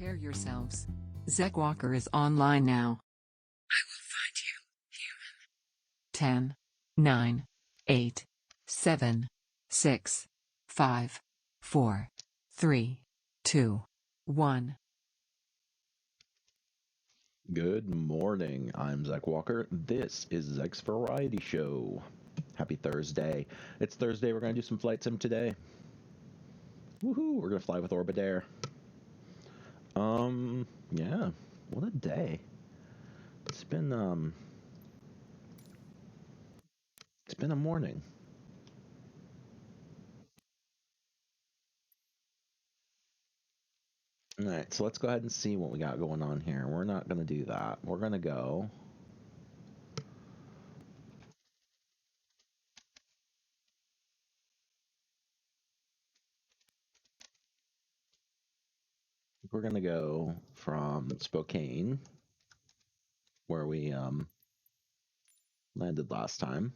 Prepare yourselves. Zach Walker is online now. I will find you, human. 10, 9, 8, 7, 6, 5, 4, 3, 2, 1. Good morning, I'm Zach Walker. This is Zach's Variety Show. Happy Thursday. It's Thursday, we're going to do some flight sim today. Woohoo, we're going to fly with Orbidair. Yeah, what a day. It's been a morning. Alright, so let's go ahead and see what we got going on here. We're not going to do that. We're going to go... We're going to go from Spokane, where we landed last time.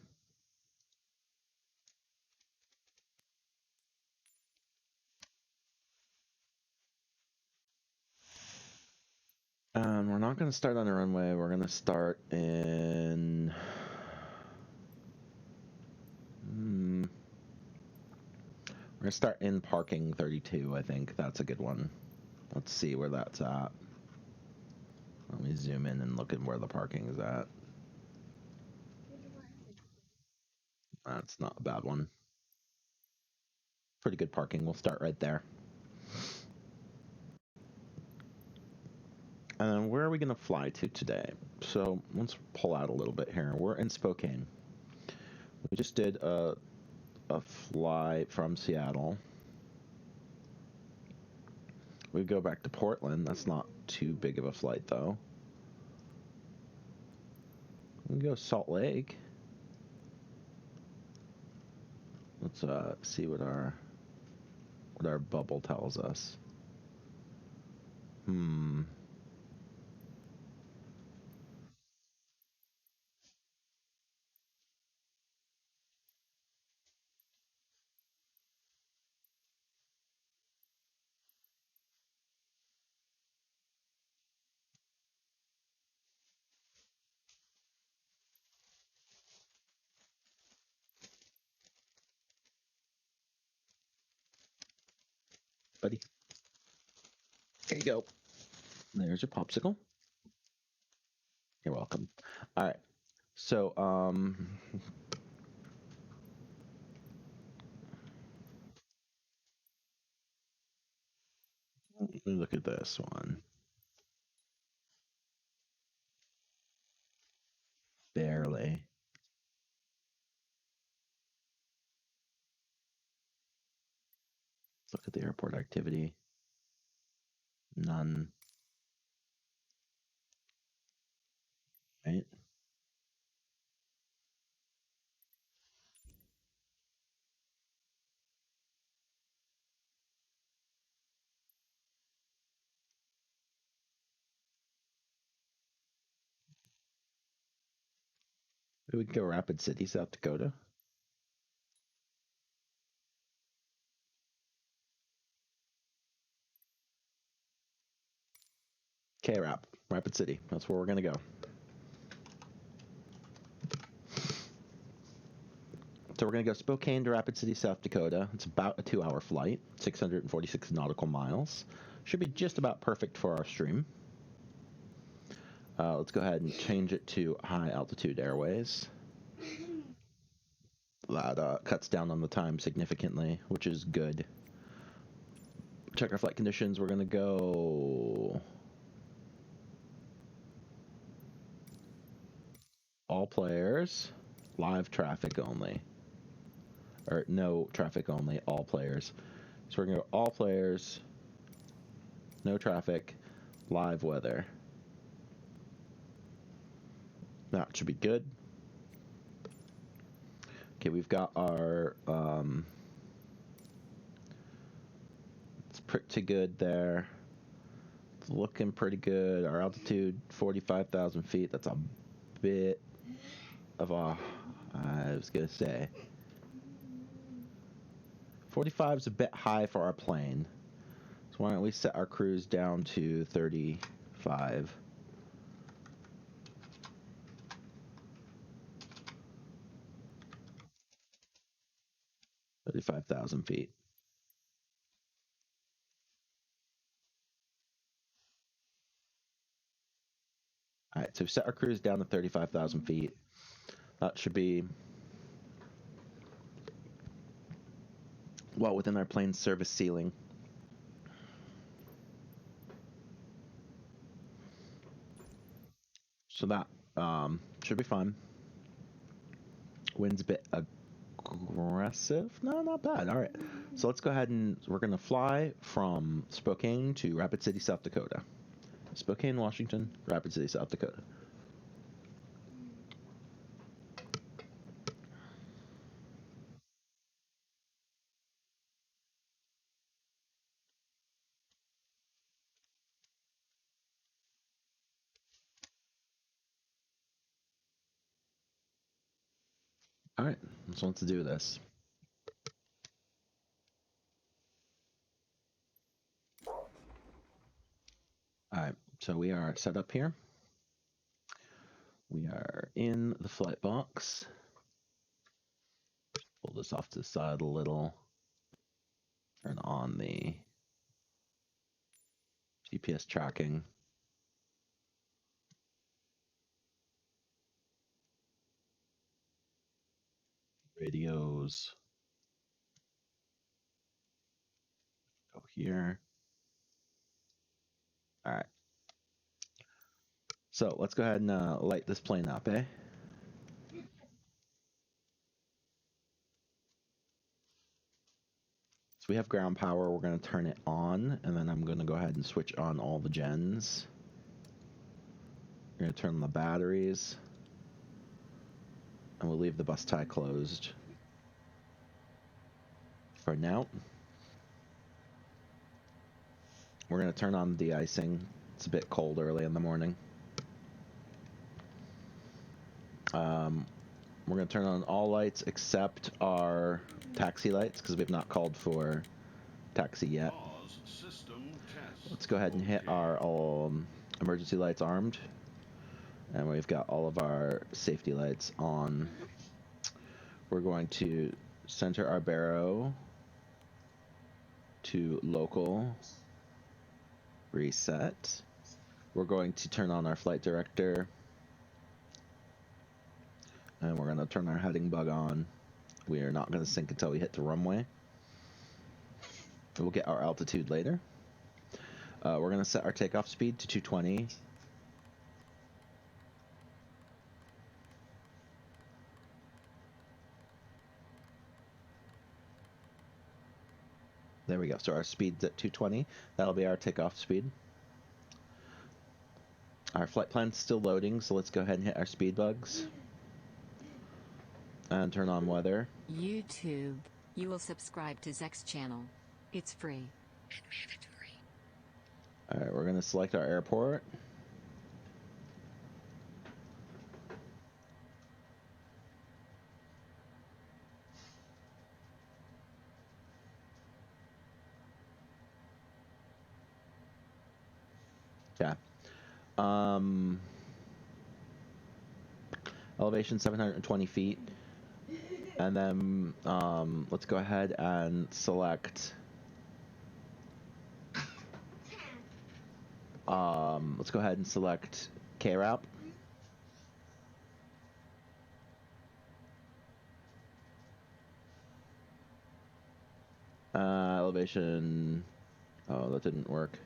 We're not going to start on the runway. We're going to start in... We're going to start in parking 32, I think. That's a good one. Let's see where that's at. Let me zoom in and look at where the parking is at. That's not a bad one. Pretty good parking. We'll start right there. And then where are we going to fly to today? So let's pull out a little bit here. We're in Spokane. We just did a flight from Seattle. We go back to Portland. That's not too big of a flight, though. We can go Salt Lake. Let's see what our bubble tells us. Buddy. There you go. There's your popsicle. You're welcome. All right. So, let me look at this one. Barely. Let's look at the airport activity. None. Right? We could go Rapid City, South Dakota. Rapid City. That's where we're going to go. So we're going to go Spokane to Rapid City, South Dakota. It's about a 2-hour flight, 646 nautical miles. Should be just about perfect for our stream. Let's go ahead and change it to high altitude airways. That cuts down on the time significantly, which is good. Check our flight conditions. We're going to go all players, live traffic only. Or no traffic only, all players. So we're going to go all players, no traffic, live weather. That should be good. Okay, we've got our, it's pretty good there. It's looking pretty good. Our altitude, 45,000 feet. That's a bit of a, I was going to say, 45 is a bit high for our plane. So So why don't we set our cruise down to 35? $35,000 feet. All right, so we set our cruise down to 35,000 feet. That should be well within our plane service ceiling. So that should be fine. Wind's a bit aggressive. No, not bad. All right. So let's go ahead and we're going to fly from Spokane to Rapid City, South Dakota. Spokane, Washington, Rapid City, South Dakota. All right. So let's do this. All right. So we are set up here. We are in the flight box. Pull this off to the side a little. Turn on the GPS tracking. Radios. Go here. All right. So let's go ahead and light this plane up, eh? So we have ground power. We're going to turn it on, and then I'm going to go ahead and switch on all the gens. We're going to turn on the batteries, and we'll leave the bus tie closed for now. We're going to turn on the de-icing. It's a bit cold early in the morning. We're going to turn on all lights except our taxi lights because we've not called for taxi yet. Let's go ahead and hit our emergency lights armed. And we've got all of our safety lights on. We're going to center our baro to local. Reset. We're going to turn on our flight director. And we're going to turn our heading bug on. We are not going to sync until we hit the runway. We'll get our altitude later. We're going to set our takeoff speed to 220. There we go. So our speed's at 220. That'll be our takeoff speed. Our flight plan's still loading, so let's go ahead and hit our speed bugs. And turn on weather. YouTube, you will subscribe to Zek's channel. It's free and mandatory. All right, we're going to select our airport. Yeah. Elevation 720 feet. And then let's go ahead and select. Let's go ahead and select KRAP. Elevation. Oh, that didn't work.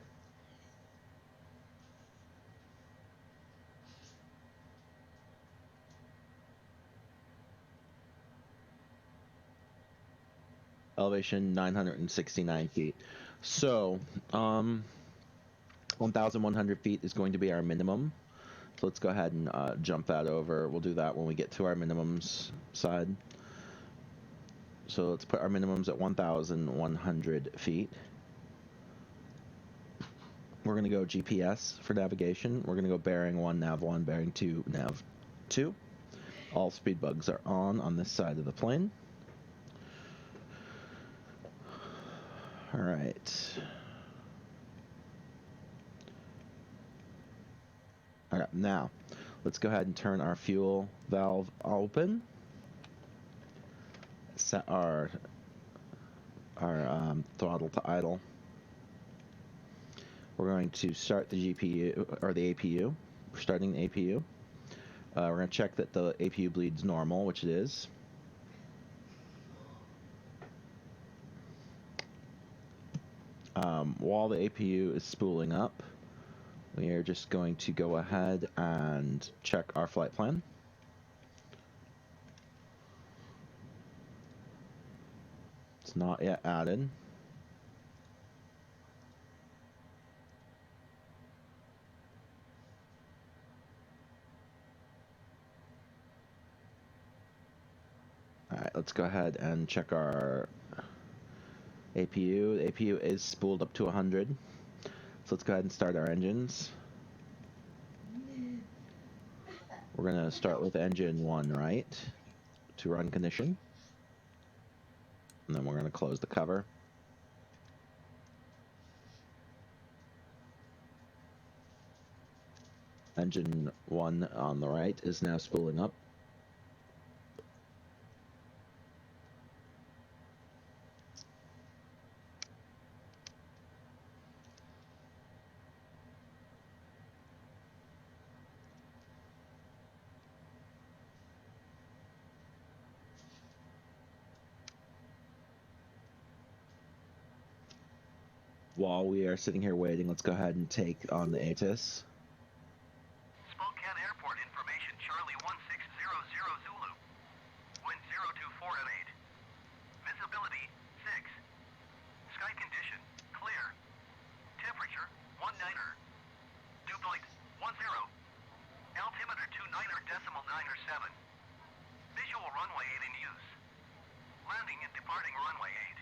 Elevation 969 feet. So, 1,100 feet is going to be our minimum. So let's go ahead and jump that over. We'll do that when we get to our minimums side. So let's put our minimums at 1,100 feet. We're going to go GPS for navigation. We're going to go bearing 1, nav 1, bearing 2, nav 2. All speed bugs are on this side of the plane. All right. Alright, now let's go ahead and turn our fuel valve open. Set our throttle to idle. We're going to start the GPU or the APU. We're starting the APU. We're going to check that the APU bleeds normal, which it is. While the APU is spooling up, we are just going to go ahead and check our flight plan. It's not yet added. Alright, let's go ahead and check our APU. The APU is spooled up to 100. So let's go ahead and start our engines. We're going to start with engine 1 right to run condition. And then we're going to close the cover. Engine 1 on the right is now spooling up. While we are sitting here waiting, let's go ahead and take on the ATIS. Spokane Airport information, Charlie 1600 Zulu. Wind 024 at 8. Visibility 6. Sky condition clear. Temperature 19er. Dew point 10. Altimeter 29.907. Visual runway 8 in use. Landing and departing runway 8.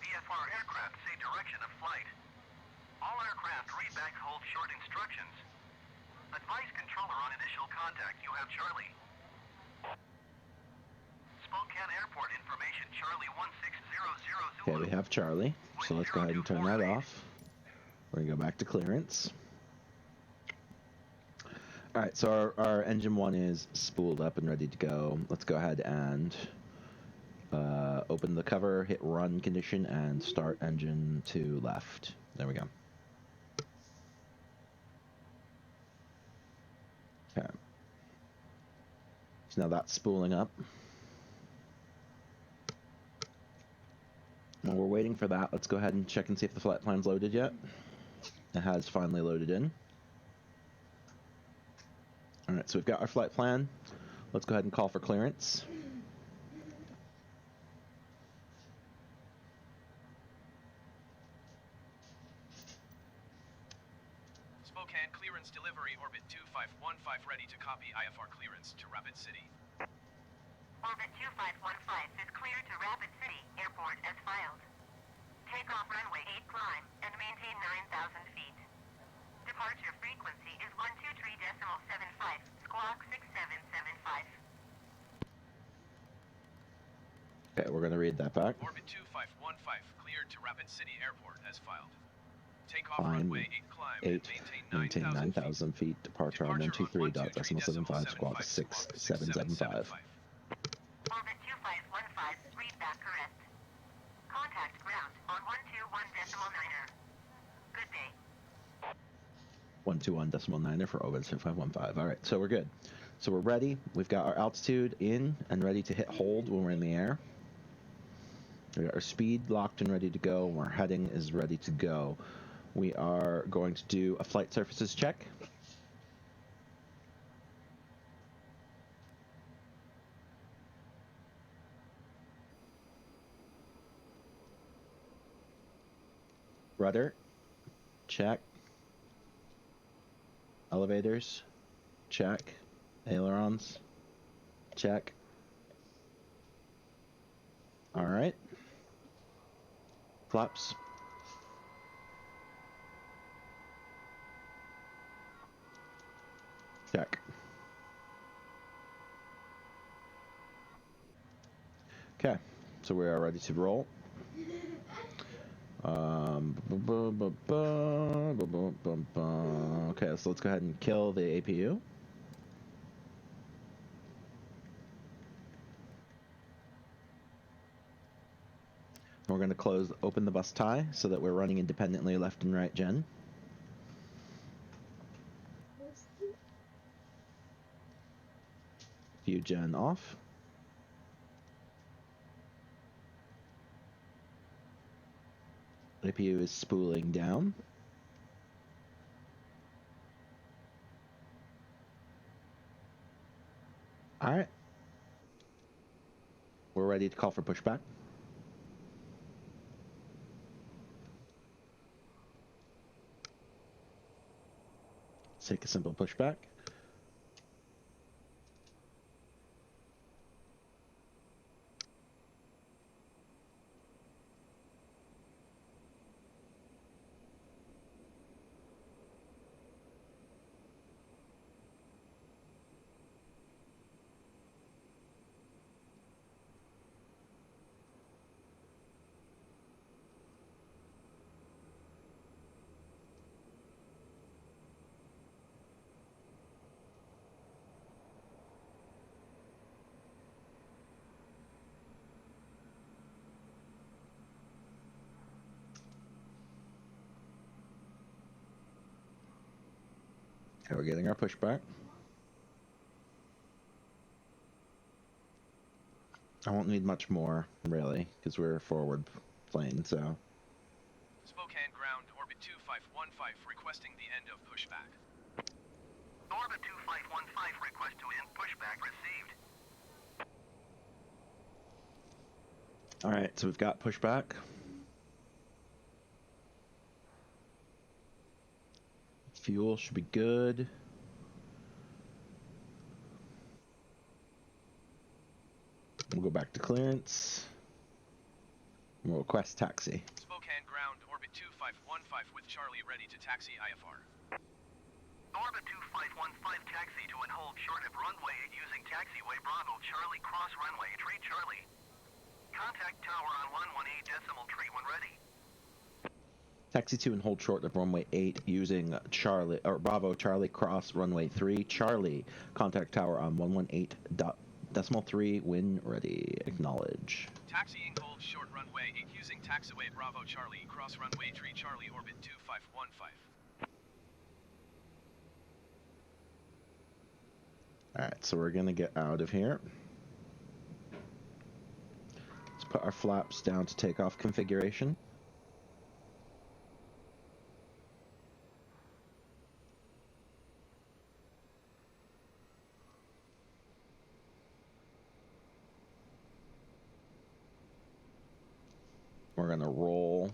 VFR aircraft say direction of flight. All aircraft read back hold short instructions. Advise controller on initial contact. You have Charlie. Spokane Airport information, Charlie 1600 Zulu. Okay, we have Charlie. So let's go ahead and turn that off. We're going to go back to clearance. Alright, so our engine 1 is spooled up and ready to go. Let's go ahead and open the cover, hit run condition, and start engine 2 left. There we go. Okay. So now that's spooling up. While we're waiting for that, let's go ahead and check and see if the flight plan's loaded yet. It has finally loaded in. Alright, so we've got our flight plan. Let's go ahead and call for clearance. Spokane clearance delivery, orbit 2515 ready to copy IFR clearance to Rapid City. Orbit 2515 is cleared to Rapid City Airport as filed. Take off runway 8 climb and maintain 9,000 feet. Departure frequency is 123.75, squawk 6775. Okay, we're going to read that back. Orbit 2515 cleared to Rapid City Airport as filed. Take off Climb runway 8 climb 8, and maintain 9,000 feet. Departure on 123.75, squawk 6775. Orbit 2515, read back correct. Contact ground on 121.9er. Good day. 121.9er for orbit 2515. Alright, so we're good. So we're ready. We've got our altitude in and ready to hit hold when we're in the air. We got our speed locked and ready to go. Our heading is ready to go. We are going to do a flight surfaces check. Rudder, check. Elevators, check. Ailerons, check. Alright. Flaps. Check. Okay, so we are ready to roll. Okay, so let's go ahead and kill the APU. We're going to open the bus tie so that we're running independently left and right gen. View gen off. APU is spooling down. Alright. We're ready to call for pushback. Let's take a simple pushback. Okay, we're getting our pushback. I won't need much more, really, because we're forward plane, so. Spokane ground, orbit 2515, requesting the end of pushback. Orbit 2515, request to end pushback received. Alright, so we've got pushback. Fuel should be good. We'll go back to clearance. We'll request taxi. Spokane ground, orbit 2515 with Charlie ready to taxi IFR. Orbit 2515 taxi to and hold short of runway 8 using taxiway Bravo Charlie cross runway 3 Charlie. Contact tower on 118.3 when ready. Taxi 2 and hold short of runway 8 using Charlie or Bravo Charlie cross runway 3 Charlie. Contact tower on 118.3 when ready. Acknowledge. Taxiing hold short runway 8 using taxiway Bravo Charlie cross runway 3 Charlie orbit 2515. Alright, so we're gonna get out of here. Let's put our flaps down to takeoff configuration. We're gonna roll.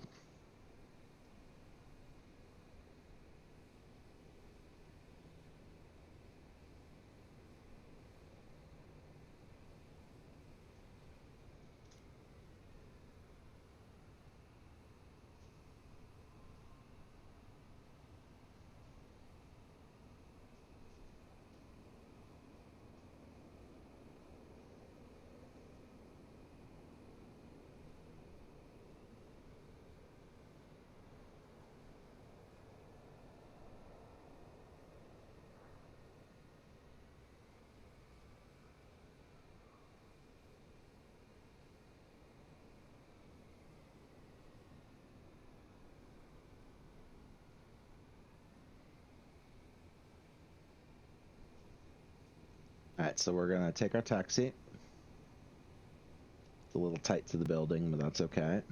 Alright, so we're gonna take our taxi. It's a little tight to the building, but that's okay.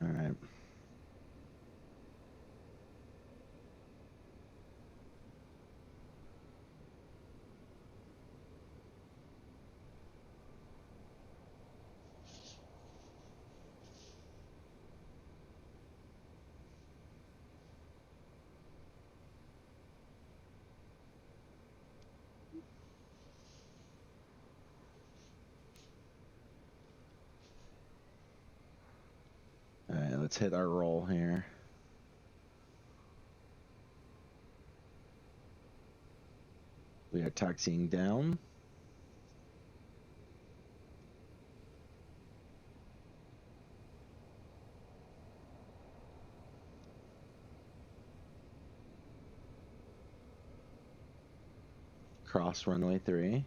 Alright. Alright, let's hit our roll here. . We are taxiing down. Cross runway 3.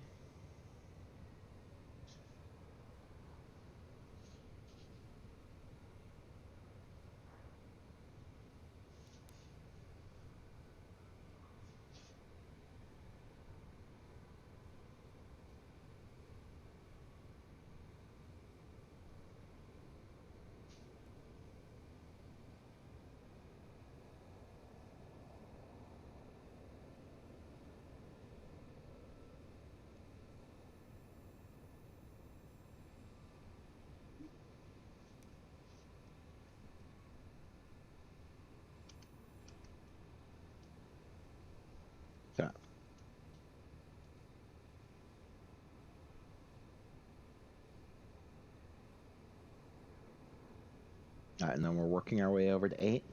Yeah. All right, and then we're working our way over to 8.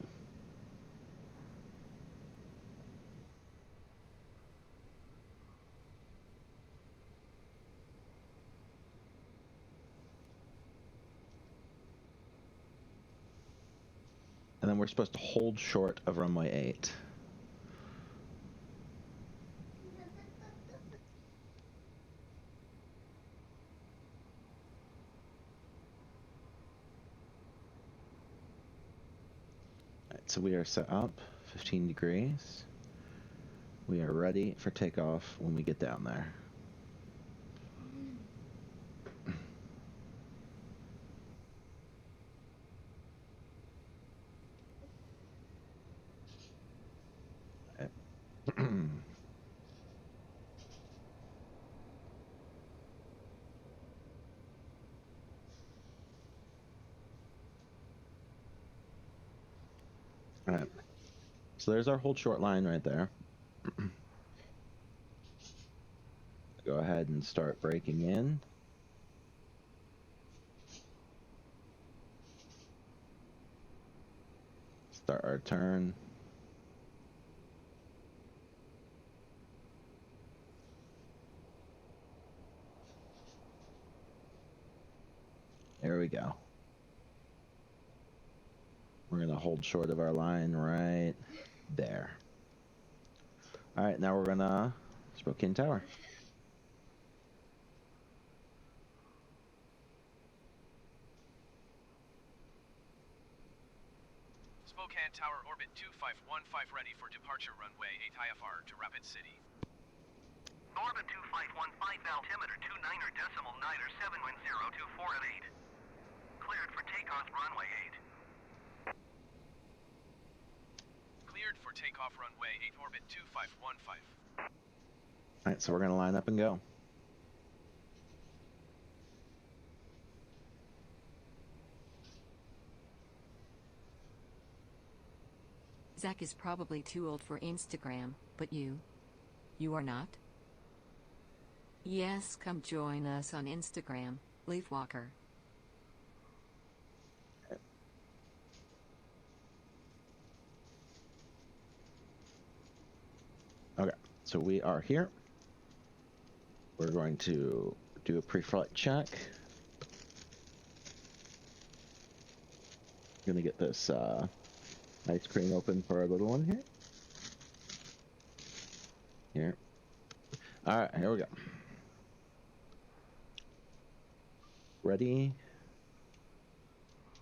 And then we're supposed to hold short of runway 8. All right, so we are set up 15 degrees. We are ready for takeoff when we get down there. All right. So there's our hold short line right there. Go ahead and start braking in. Start our turn. There we go. We're going to hold short of our line right there. All right, now we're going to Spokane Tower. Spokane Tower orbit 2515 ready for departure runway 8 IFR to Rapid City. Orbit 2515 altimeter 29er decimal 9er 7 wind 024 at 8. Cleared for takeoff runway 8. Cleared for takeoff runway 8 orbit 2515. All right, so we're going to line up and go. Zach is probably too old for Instagram, but you are not? Yes, come join us on Instagram, Leaf Walker. Okay, so we are here. We're going to do a pre-flight check. Going to get this ice cream open for our little one here. Here. All right, here we go. Ready?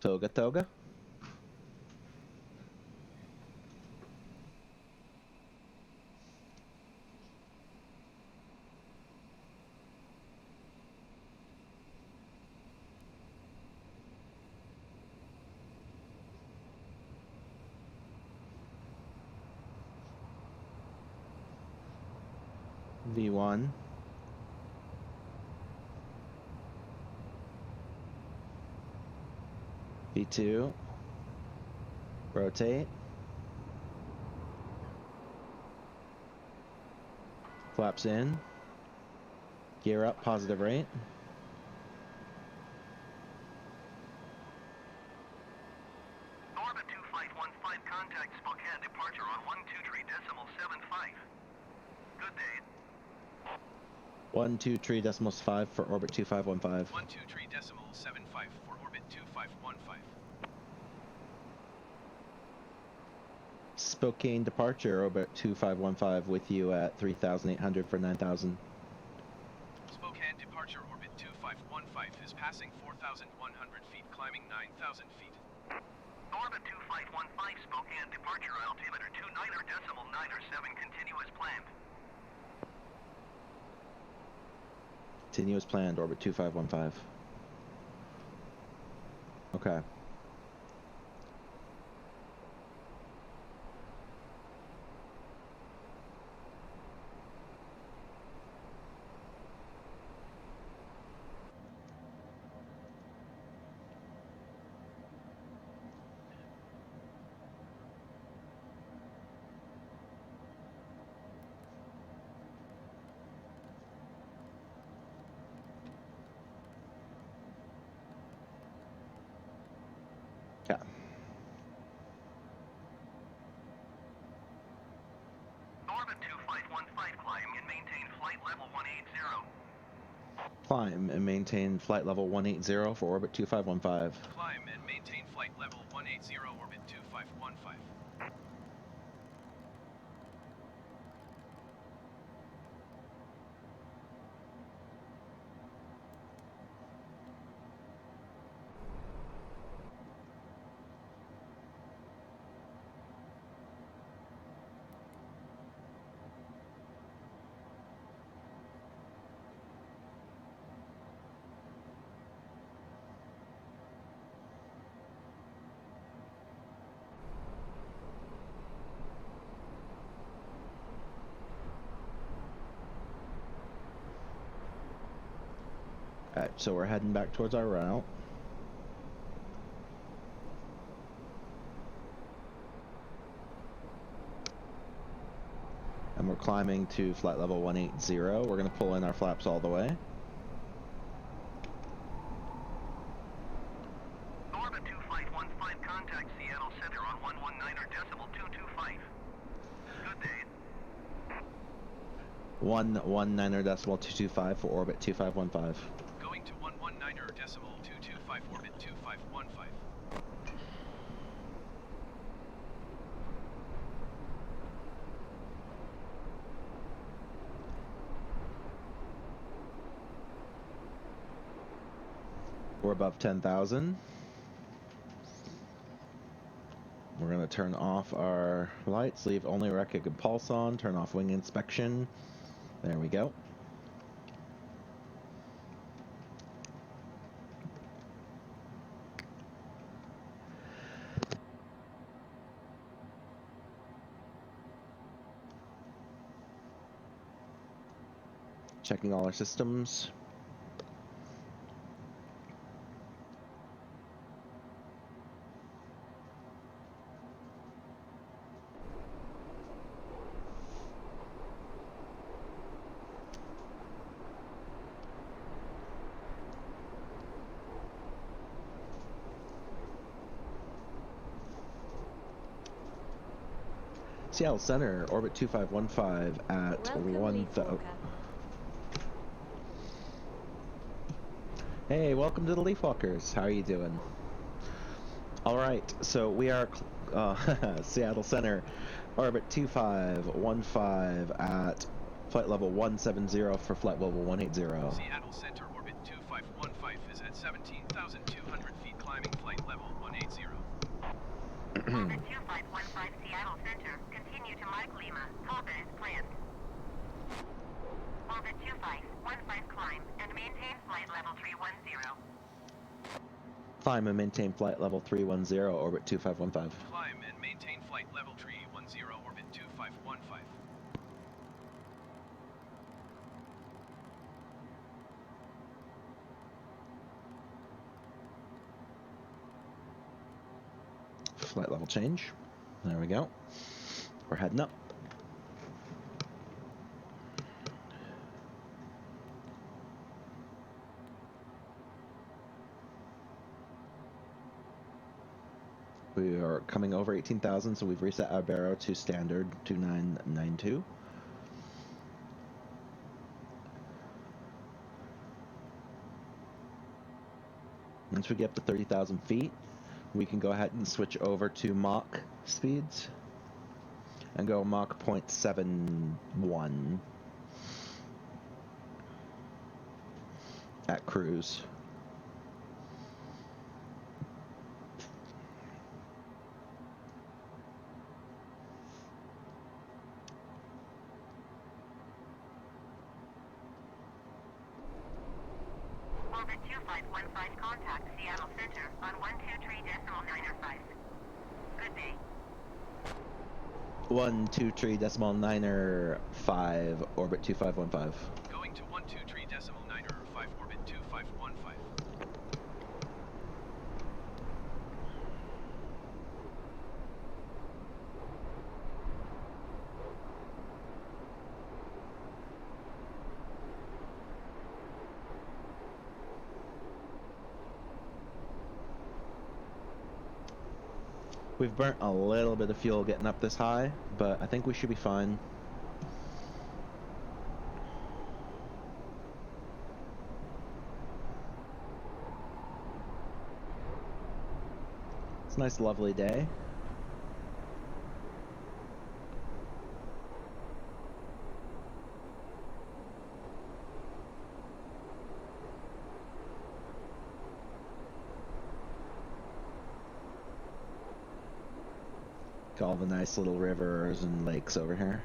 Toga toga. V1. V2. Rotate. Flaps in. Gear up, positive rate. Orbit 2515 contact Spokane departure on 123.75. Good day. 123.5 for orbit 2515. 123.75 for orbit 2515. Spokane departure, orbit 2515 with you at 3,800 for 9,000. Spokane departure orbit 2515 is passing 4,100 feet, climbing 9,000 feet. Orbit 2515 Spokane departure altimeter 29.907 continuous planned. Continuous planned, orbit 2515. Okay. Yeah. Orbit 2515 climb and maintain flight level 180. Climb and maintain flight level 180 for orbit 2515. Climb and maintain flight level 180 orbit 2515. Alright, so we're heading back towards our route. And we're climbing to flight level 180. We're going to pull in our flaps all the way. Orbit 2515 contact Seattle Center on 119.225. Good day. 119.225 for orbit 2515. Going to 119.225 orbit 2515. We're above 10,000. We're going to turn off our lights, leave only recog and pulse on, turn off wing inspection. There we go. Checking all our systems. Seattle Center, orbit 2515 at Welcome, 1,000. Leafwalker. Hey, welcome to the Leafwalkers. How are you doing? All right, so we are Seattle Center, orbit 2515 at flight level 170 for flight level 180. Seattle Center orbit 2515 is at 17,200 feet, climbing flight level 180. Orbit 2515 Seattle Center, continue to Mike Lima, Papa as planned. Orbit 2515 climb and maintain flight level 310. Climb and maintain flight level 310, orbit 2515. Climb and maintain flight level 310 orbit 2515. Flight level change. There we go. We're heading up. We are coming over 18,000, so we've reset our barrow to standard 2992. Once we get up to 30,000 feet, we can go ahead and switch over to Mach speeds and go Mach 0.71 at cruise. Orbit 2515, contact Seattle Center on 123.905. Good day. 123.905, orbit 2515. Going to 123.905, orbit 2515. We've burnt a little bit of fuel getting up this high, but I think we should be fine. It's a nice, lovely day. Got all the nice little rivers and lakes over here.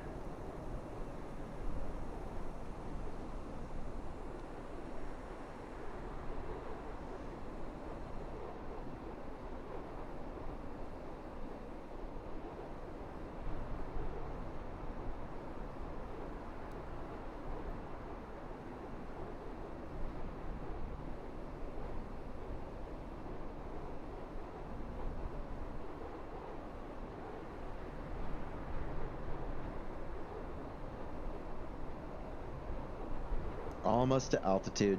Almost to altitude.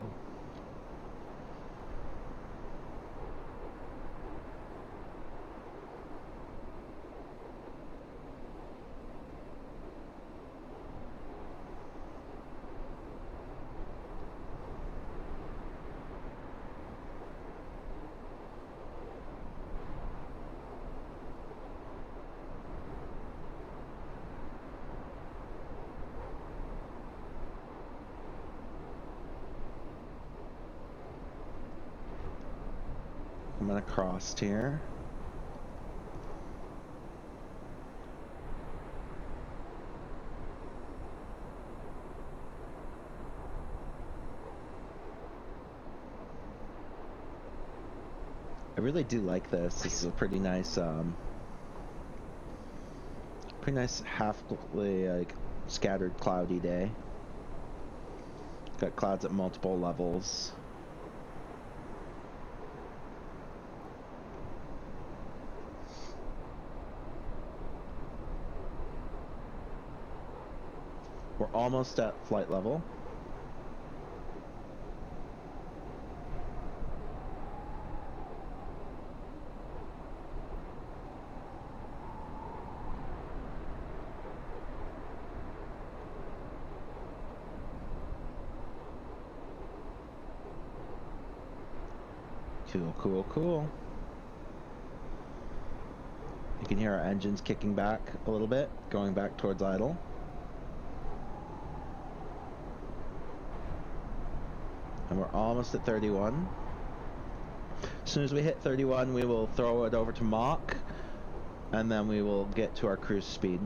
Coming across here. I really do like this. This is a pretty nice half like scattered cloudy day. Got clouds at multiple levels. We're almost at flight level. Cool, cool, cool. You can hear our engines kicking back a little bit, going back towards idle. And we're almost at 31. As soon as we hit 31, we will throw it over to Mach, and then we will get to our cruise speed.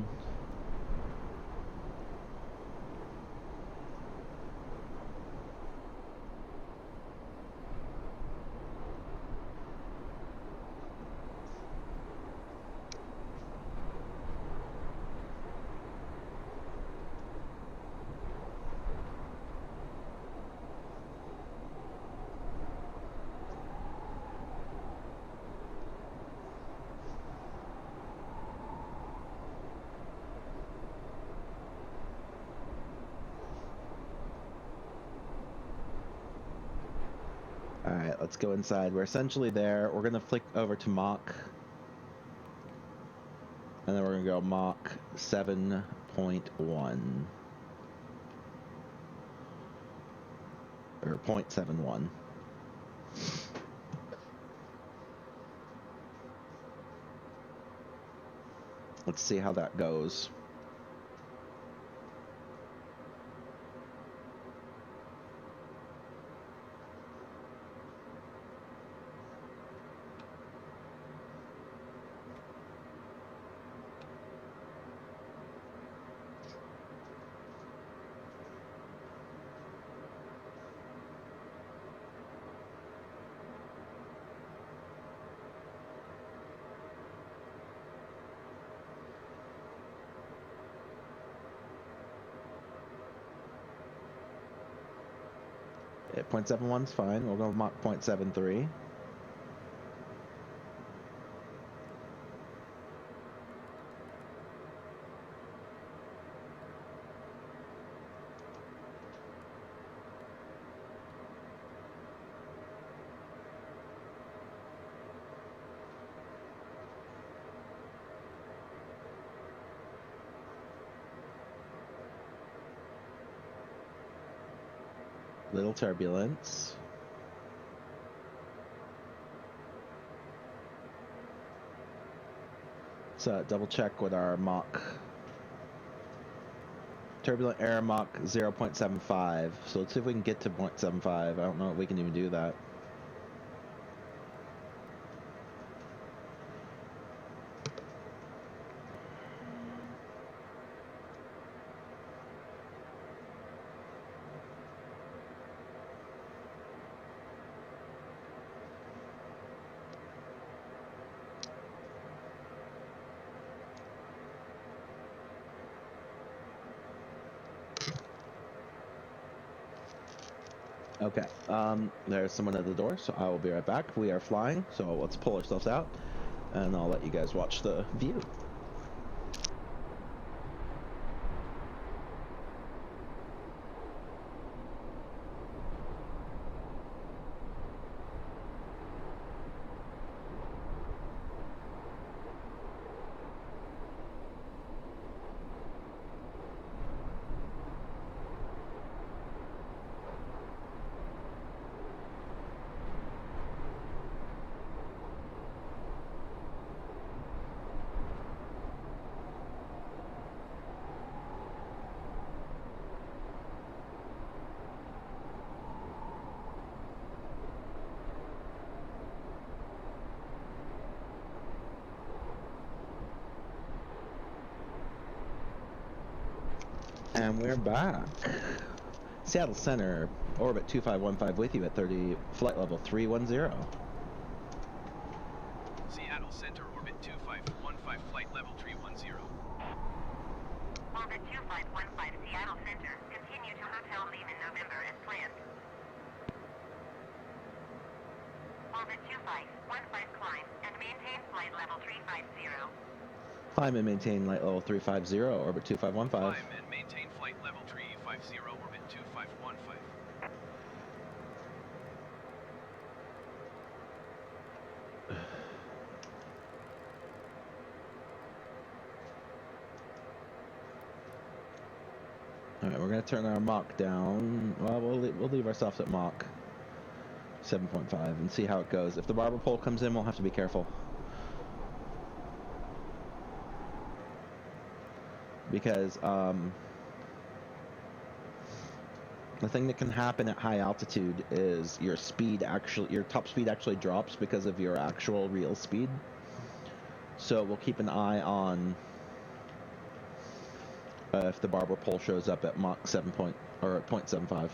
Alright, let's go inside. We're essentially there. We're going to flick over to Mach. And then we're going to go Mach 7.1. Or 0.71. Let's see how that goes. Yeah, 0.71's fine. We'll go Mach 0.73. Little turbulence. So double check with our Mach. Turbulent air Mach 0.75. So let's see if we can get to 0.75. I don't know if we can even do that. Okay, there's someone at the door, so I will be right back. We are flying, so let's pull ourselves out, and I'll let you guys watch the view. And we're back. Seattle Center, orbit 2515 with you at 30, flight level 310. Seattle Center, orbit 2515, flight level 310. Orbit 2515 Seattle Center. Continue to hotel leave in November as planned. Orbit 2515 climb and maintain flight level 350. Climb and maintain flight level 350, orbit 2515. Climb and maintain flight level 350, orbit 2515. All right, we're gonna turn our Mach down. Well, we'll leave ourselves at Mach 7.5 and see how it goes. If the barber pole comes in, we'll have to be careful. Because the thing that can happen at high altitude is your top speed actually drops because of your actual real speed. So we'll keep an eye on if the barber pole shows up at Mach 7 or at 0.75.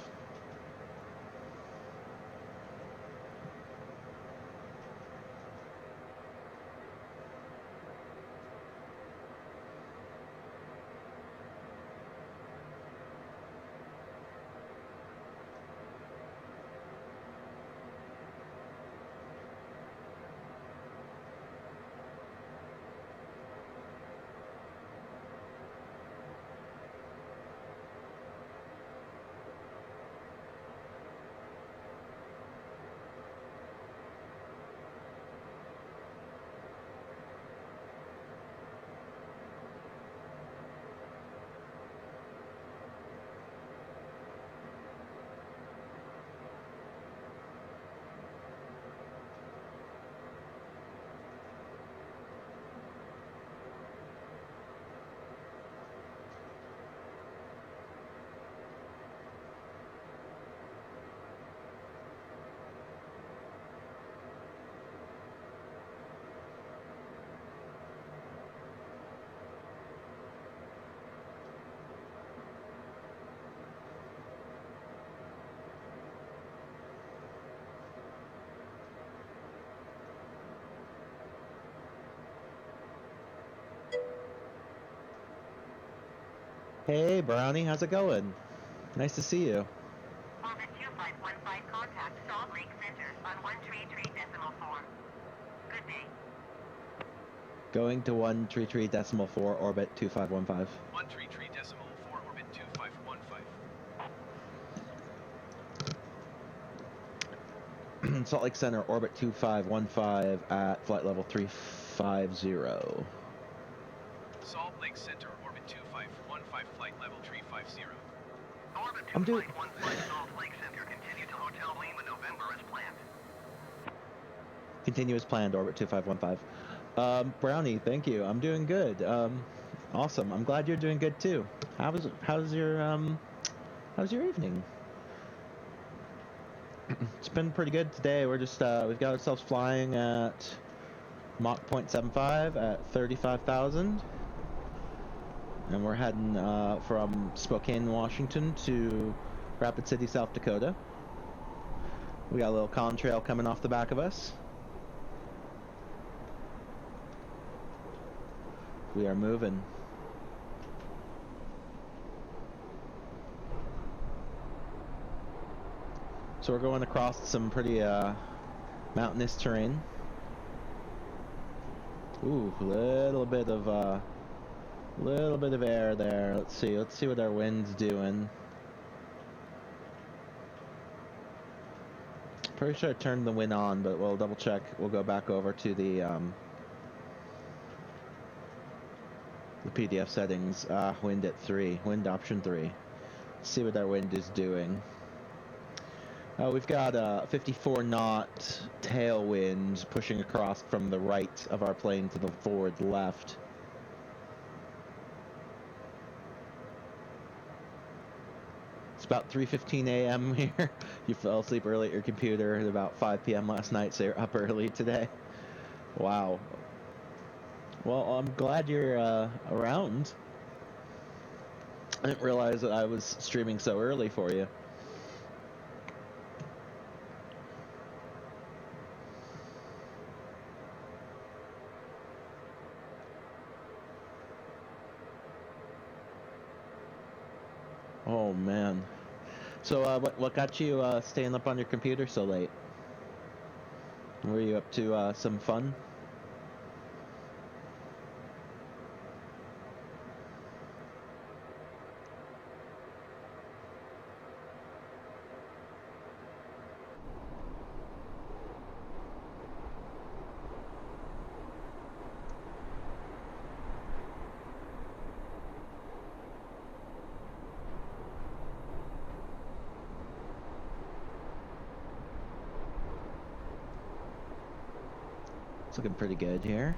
Hey, Brownie, how's it going? Nice to see you. Orbit 2515 contact Salt Lake Center on 133.4. Good day. Going to 133.4 orbit 2515. 133.4 orbit 2515. Salt Lake Center, orbit 2515 at flight level 350. Salt Lake Center, orbit 2515, flight level 350. Orbit I'm doing- 2515 Salt Lake Center, continue to Hotel Lima, November as planned. Continue as planned, orbit 2515. Brownie, thank you. I'm doing good. Awesome. I'm glad you're doing good too. How's your evening? It's been pretty good today. We're just we've got ourselves flying at Mach 0.75 at 35,000, and we're heading from Spokane, Washington to Rapid City, South Dakota. We got a little contrail coming off the back of us. We are moving. So we're going across some pretty mountainous terrain. Ooh, little bit of air there. Let's see what our wind's doing. Pretty sure I turned the wind on, but we'll double check. We'll go back over to the PDF settings. Wind at 3. Wind option 3. See what our wind is doing. We've got a 54 knot tailwind pushing across from the right of our plane to the forward left. It's about 3:15 a.m. here. You fell asleep early at your computer at about 5 p.m. last night, so you're up early today. Wow. Well, I'm glad you're around. I didn't realize that I was streaming so early for you. Oh man. So what got you staying up on your computer so late? Were you up to some fun? It's looking pretty good here.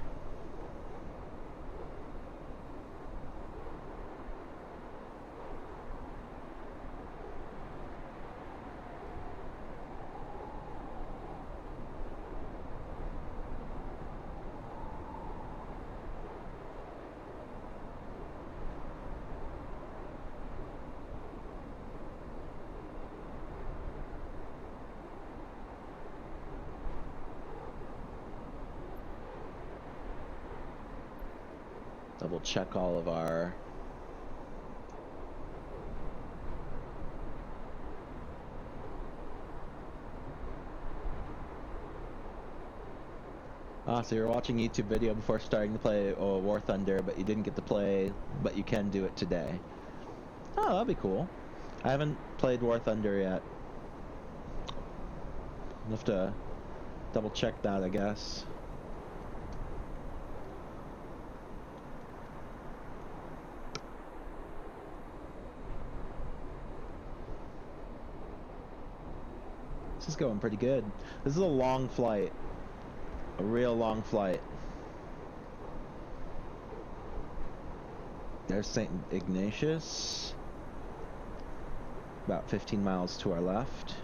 Double check all of our so you're watching YouTube video before starting to play War Thunder, but you didn't get to play, but you can do it today. Oh, that'd be cool. I haven't played War Thunder yet. I'll have to double check that, I guess. This is going pretty good. This is a long flight. A real long flight. There's St. Ignatius. About 15 miles to our left.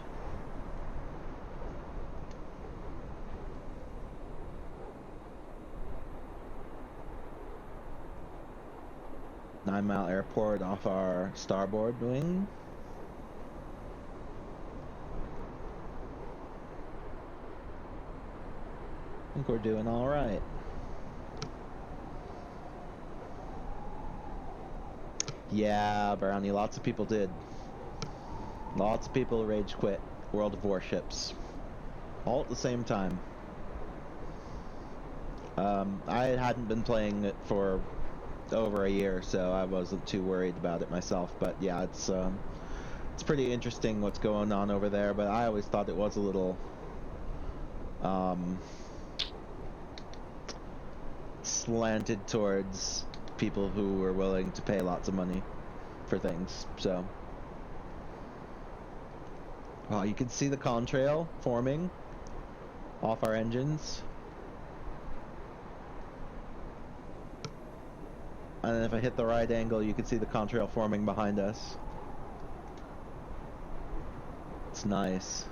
Nine-Mile Airport off our starboard wing. I think we're doing all right. Yeah, Brownie, lots of people did. Lots of people rage quit World of Warships. All at the same time. I hadn't been playing it for over a year, so I wasn't too worried about it myself. But yeah, it's pretty interesting what's going on over there. But I always thought it was a little slanted towards people who were willing to pay lots of money for things. So, you can see the contrail forming off our engines. And if I hit the right angle, you can see the contrail forming behind us. It's nice.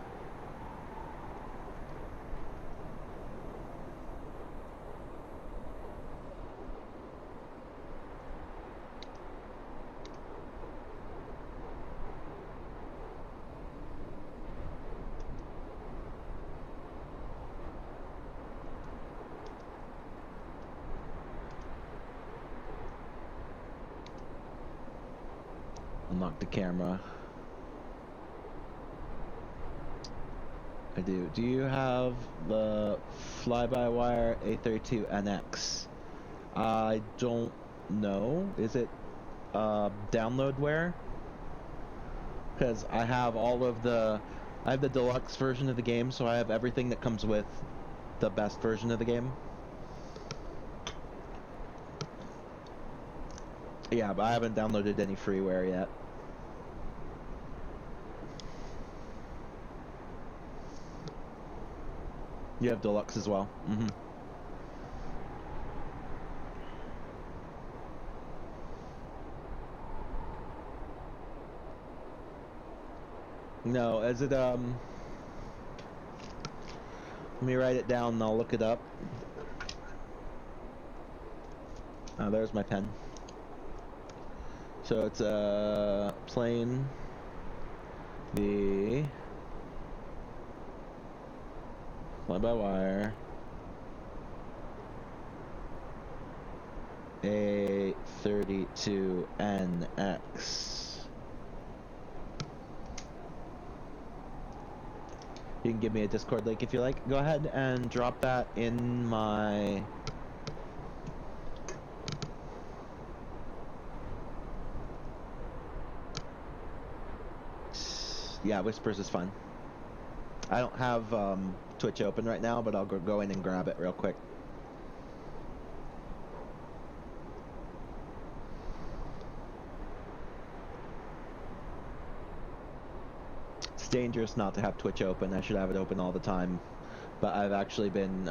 Unlock the camera. I do. Do you have the fly-by-wire A32NX? I don't know. Is it downloadware? Because I have all of the... I have the deluxe version of the game, so I have everything that comes with the best version of the game. Yeah, but I haven't downloaded any freeware yet. You have deluxe as well. Mm-hmm. No, is it let me write it down and I'll look it up. Oh, there's my pen. So it's a plane the fly-by-wire A32NX. You can give me a Discord link if you like. Go ahead and drop that in my... Yeah, Whispers is fine. I don't have Twitch open right now, but I'll go in and grab it real quick. It's dangerous not to have Twitch open. I should have it open all the time. But I've actually been...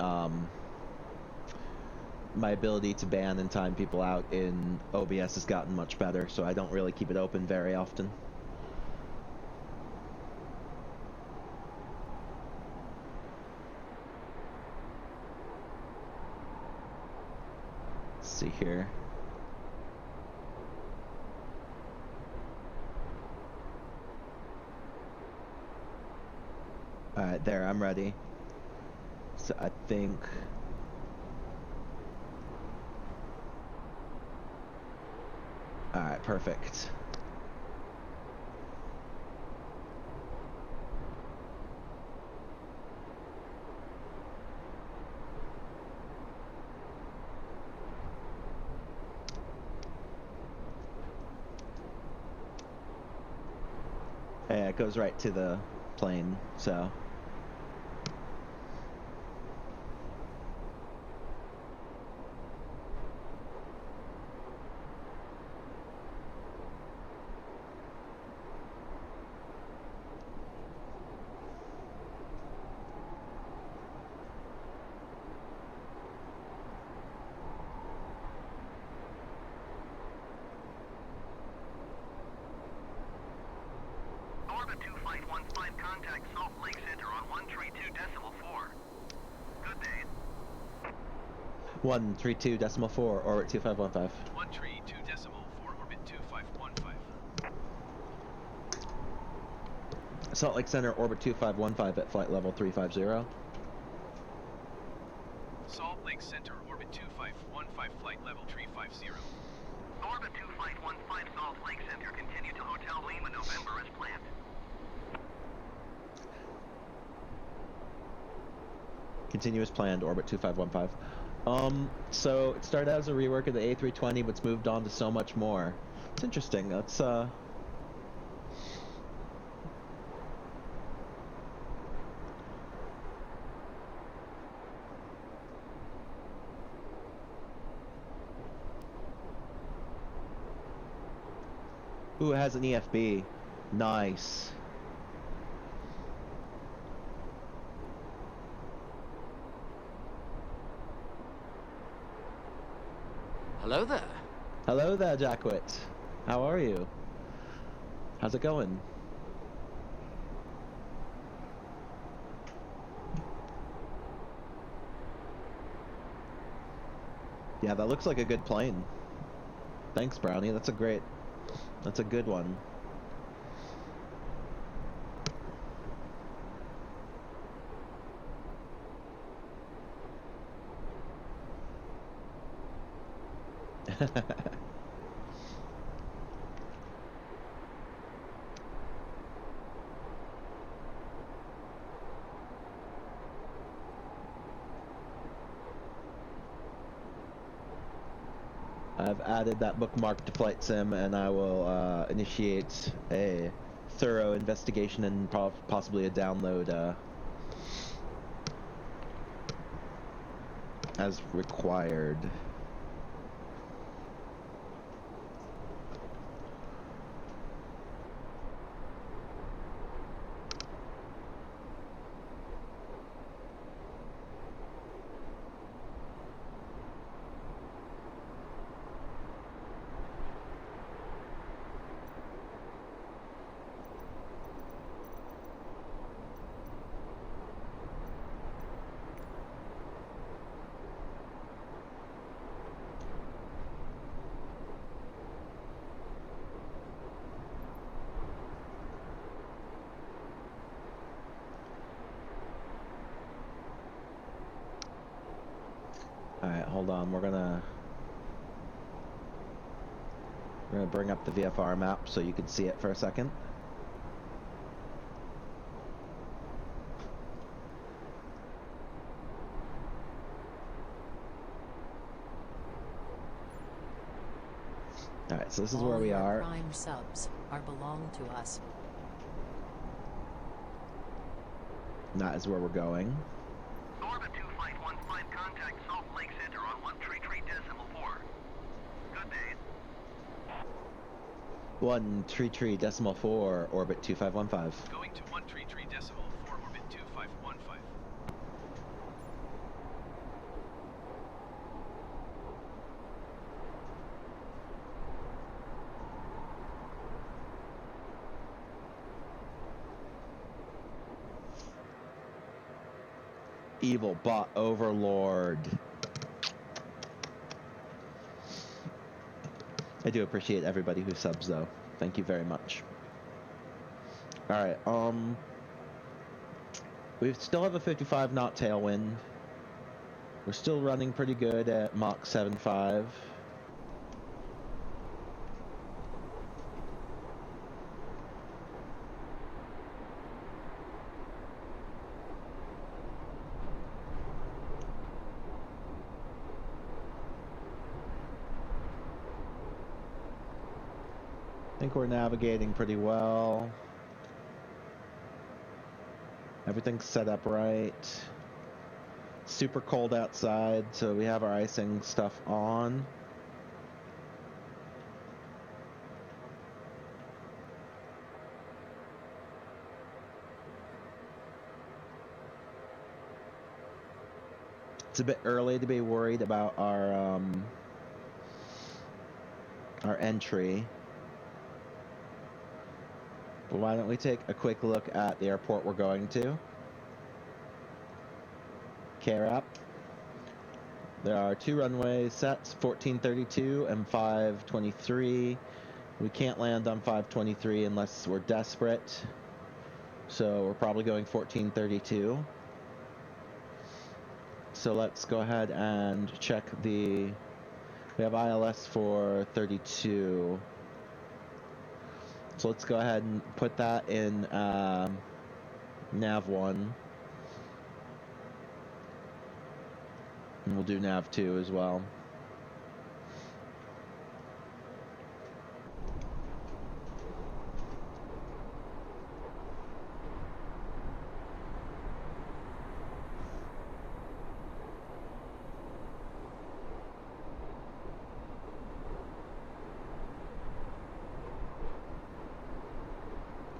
my ability to ban and time people out in OBS has gotten much better, so I don't really keep it open very often. See here. Alright, there, I'm ready. So I think... Alright, perfect. Yeah, it goes right to the plane, so... Orbit 2515, contact Salt Lake Center on 132.4. Good day. 132.4, orbit 2515. 132.4, orbit 2515. Salt Lake Center, orbit 2515 at flight level 350. Salt Lake Center, orbit 2515, flight level 350. Orbit 2515, 255 Salt Lake Center, continue to Hotel Lima November as planned. Continue as planned, orbit 2515. So it started out as a rework of the A320, but it's moved on to so much more. It's interesting. That's, Ooh, it has an EFB. Nice. Hello there. Hello there, Jackwit. How are you? How's it going? Yeah, that looks like a good plane. Thanks, Brownie. That's a good one. I've added that bookmark to Flight Sim, and I will initiate a thorough investigation and possibly a download as required. Alright, hold on. We're gonna bring up the VFR map so you can see it for a second. Alright, so this is where we are. Prime subs belong to us. That is where we're going. Orbit 2515, contact Salt Lake Center on 133.4. Good day. 133.4, orbit 2515. Going to 133.4, orbit 2515. Evil bot overlord. I do appreciate everybody who subs though. Thank you very much. Alright, we still have a 55 knot tailwind. We're still running pretty good at Mach 7.5. I think we're navigating pretty well. Everything's set up right. Super cold outside, so we have our icing stuff on. It's a bit early to be worried about our entry. But why don't we take a quick look at the airport we're going to? KRAP. There are two runway sets, 1432 and 523. We can't land on 523 unless we're desperate. So we're probably going 1432. So let's go ahead and check the... We have ILS for 32. So let's go ahead and put that in nav 1. And we'll do nav 2 as well.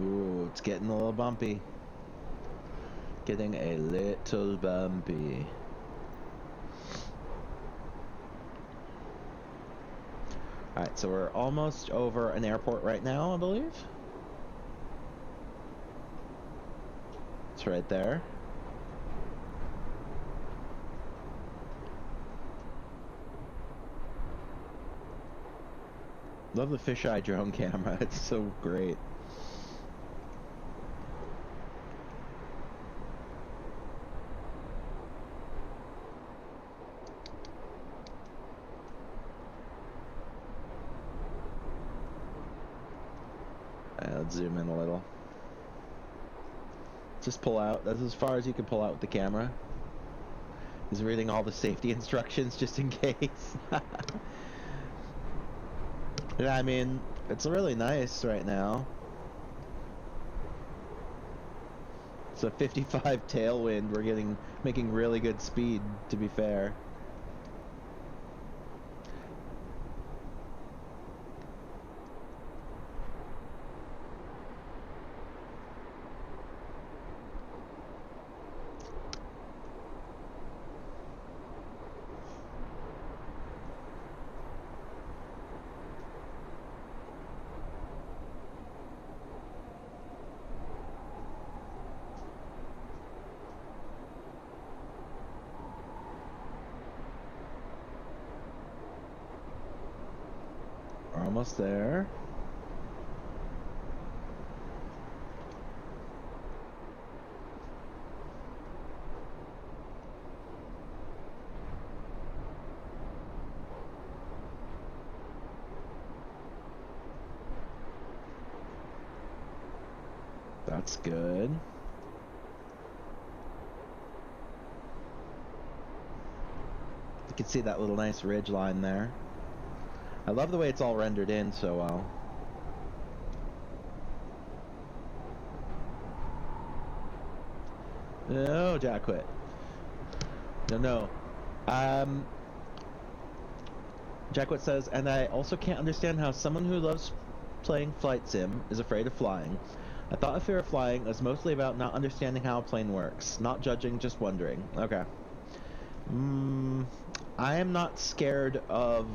Ooh, it's getting a little bumpy. Getting a little bumpy. Alright, so we're almost over an airport right now, I believe. It's right there. Love the fisheye drone camera, it's so great. Let's zoom in a little. Just pull out. That's as far as you can pull out with the camera. He's reading all the safety instructions just in case. Yeah, I mean, it's really nice right now. It's a 55 tailwind. We're making really good speed, to be fair. We're almost there. That's good. You can see that little nice ridge line there. I love the way it's all rendered in so well. No, Jack quit. No. Jackwit says, and I also can't understand how someone who loves playing flight sim is afraid of flying. I thought a fear of flying was mostly about not understanding how a plane works. Not judging, just wondering. Okay. I am not scared of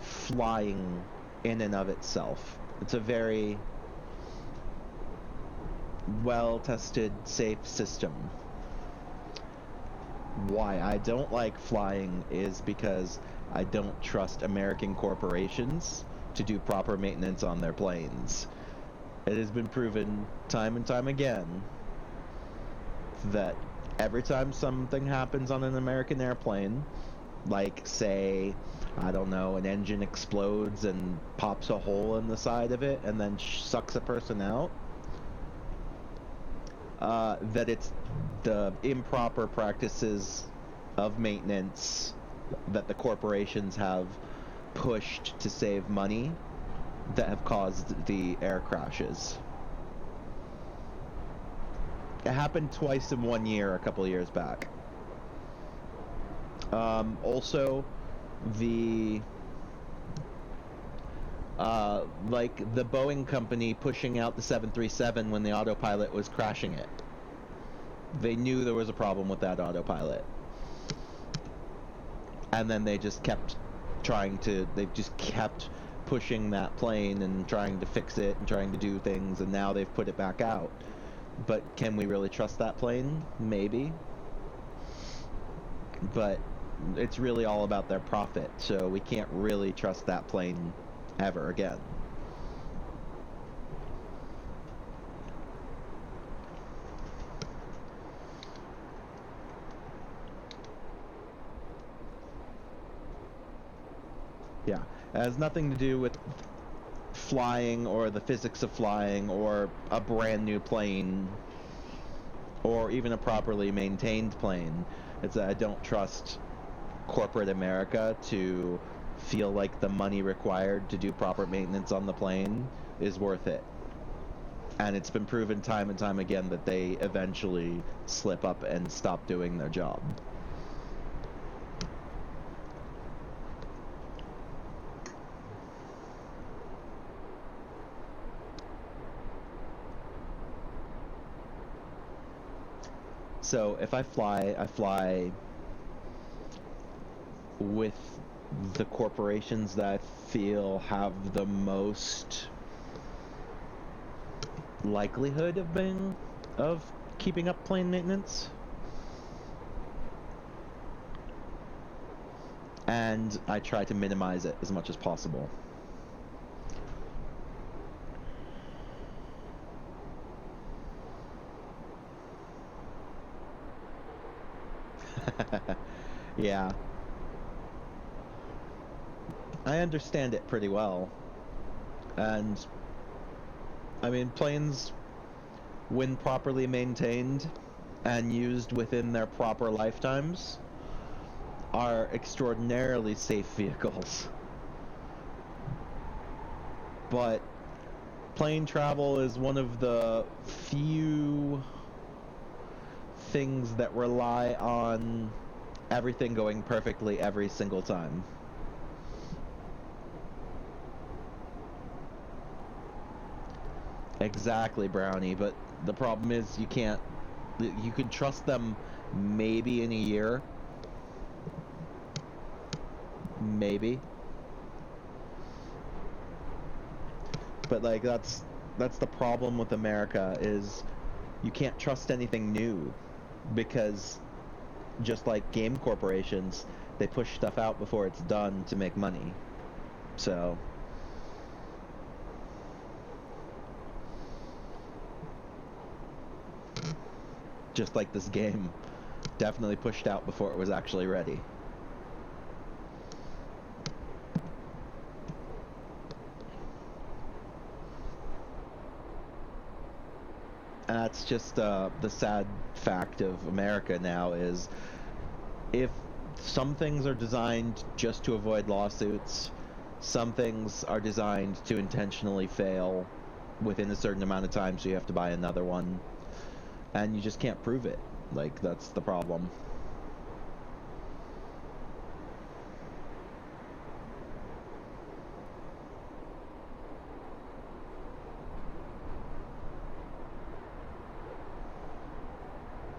flying in and of itself. It's a very well-tested, safe system. Why I don't like flying is because I don't trust American corporations to do proper maintenance on their planes. It has been proven time and time again that every time something happens on an American airplane, like say, I don't know, an engine explodes and pops a hole in the side of it and then sucks a person out, that it's the improper practices of maintenance that the corporations have pushed to save money that have caused the air crashes. It happened twice in 1 year a couple of years back. Also, the like the Boeing company pushing out the 737 when the autopilot was crashing it. They knew there was a problem with that autopilot. And then they just kept pushing that plane and trying to fix it and trying to do things, and now they've put it back out. But can we really trust that plane? Maybe. But it's really all about their profit, so we can't really trust that plane ever again. Yeah, it has nothing to do with flying or the physics of flying or a brand new plane or even a properly maintained plane. It's that I don't trust corporate America to feel like the money required to do proper maintenance on the plane is worth it. And it's been proven time and time again that they eventually slip up and stop doing their job. So if I fly with the corporations that I feel have the most likelihood of keeping up plane maintenance. And I try to minimize it as much as possible. Yeah. I understand it pretty well. And I mean, planes, when properly maintained and used within their proper lifetimes, are extraordinarily safe vehicles. But plane travel is one of the few things that rely on everything going perfectly every single time. Exactly, Brownie, but the problem is you can't... You can trust them maybe in a year. Maybe. But, like, that's the problem with America, is you can't trust anything new. Because, just like game corporations, they push stuff out before it's done to make money. So... just like this game, definitely pushed out before it was actually ready. And that's just the sad fact of America now, is if some things are designed just to avoid lawsuits, some things are designed to intentionally fail within a certain amount of time, so you have to buy another one. And you just can't prove it. Like, that's the problem.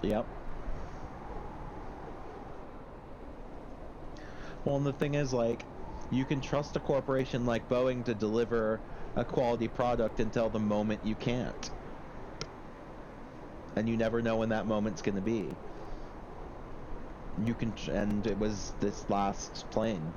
Yep. Well, and the thing is, like, you can trust a corporation like Boeing to deliver a quality product until the moment you can't. And you never know when that moment's going to be. You can, and it was this last plane.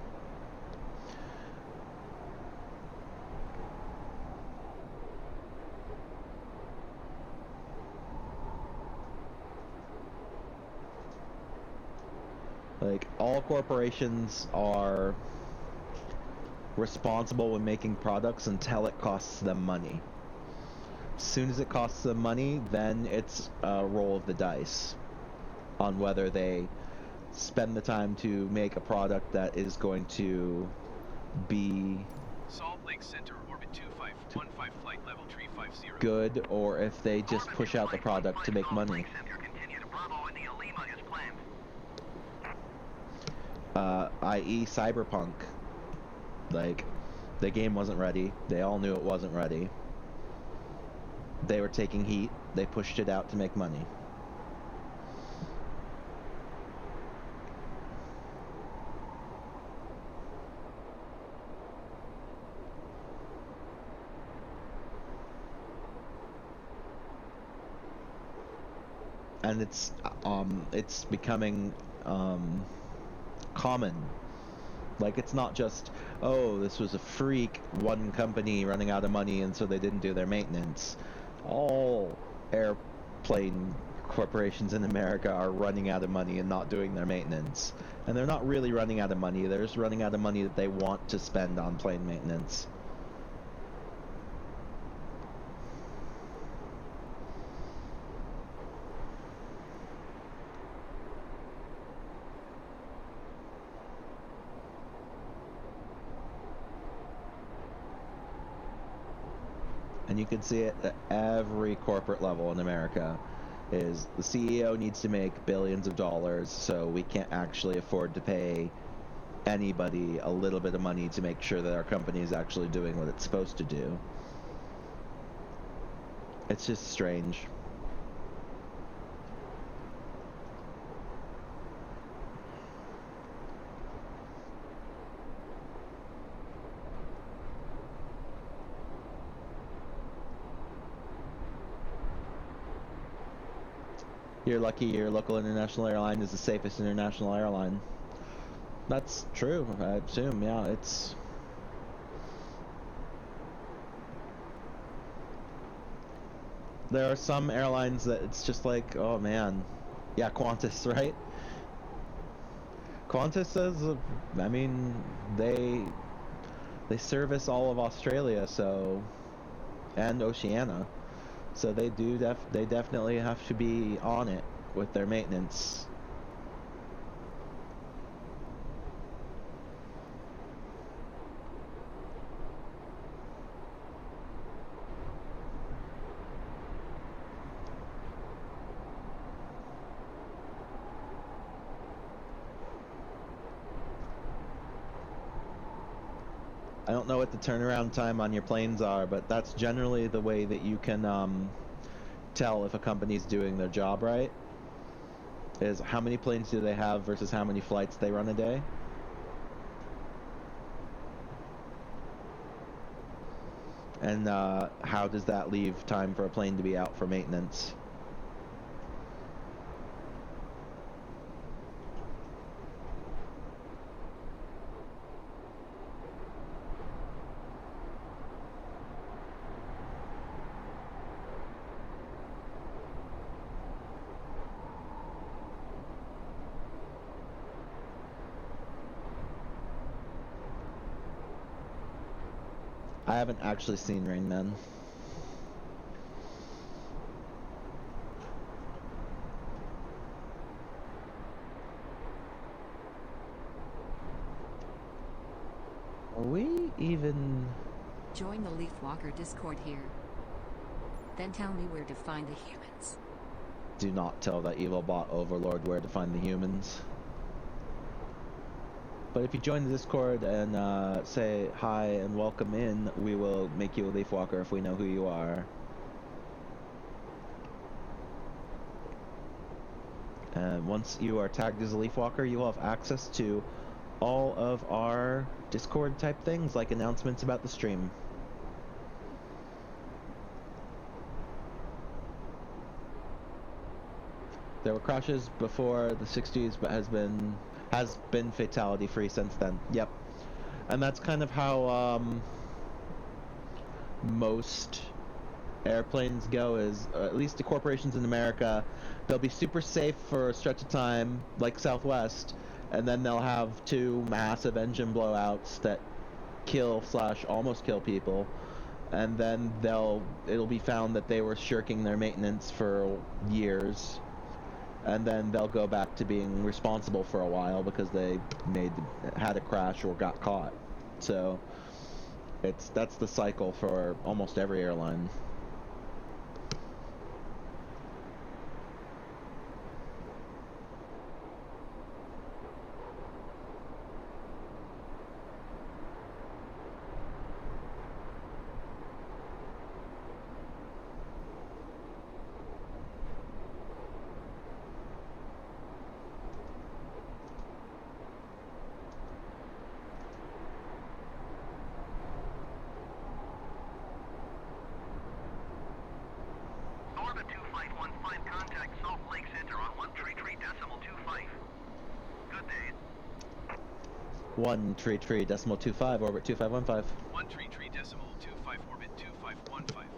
Like, all corporations are responsible when making products until it costs them money. As soon as it costs them money, then it's a roll of the dice on whether they spend the time to make a product that is going to be Salt Lake Center, orbit 2515, flight level 350. good, or if they just push out the product to make money. I.e. Cyberpunk. Like, the game wasn't ready. They all knew it wasn't ready. They were taking heat. They pushed it out to make money. And it's becoming common. Like, it's not just, oh, this was a freak one company running out of money and so they didn't do their maintenance. All airplane corporations in America are running out of money and not doing their maintenance. And they're not really running out of money, they're just running out of money that they want to spend on plane maintenance. and you can see it at every corporate level in America, is the CEO needs to make billions of dollars, so we can't actually afford to pay anybody a little bit of money to make sure that our company is actually doing what it's supposed to do. It's just strange. You're lucky your local international airline is the safest international airline. That's true, I assume, yeah, it's... There are some airlines that it's just like, oh man. Yeah, Qantas, right? Qantas says, I mean, they service all of Australia, so... and Oceania. So they definitely have to be on it with their maintenance. I don't know what the turnaround time on your planes are, but that's generally the way that you can tell if a company's doing their job right, is how many planes do they have versus how many flights they run a day. And how does that leave time for a plane to be out for maintenance? I haven't actually seen Rain Man. Are we even... Join the Leafwalker Discord here. Then tell me where to find the humans. Do not tell that evil bot overlord where to find the humans. But if you join the Discord and say hi and welcome in, we will make you a Leafwalker if we know who you are. And once you are tagged as a Leafwalker, you will have access to all of our Discord type things, like announcements about the stream. There were crashes before the 60s, but has been fatality free since then. Yep. And that's kind of how most airplanes go, is at least the corporations in America, they'll be super safe for a stretch of time, like Southwest, and then they'll have two massive engine blowouts that almost kill people, and then it'll be found that they were shirking their maintenance for years, and then they'll go back to being responsible for a while because they had a crash or got caught. So that's the cycle for almost every airline. Orbit 2515, contact Salt Lake Center on 133.25. Good day. 133.25, orbit 2515. 133.25, orbit 2515.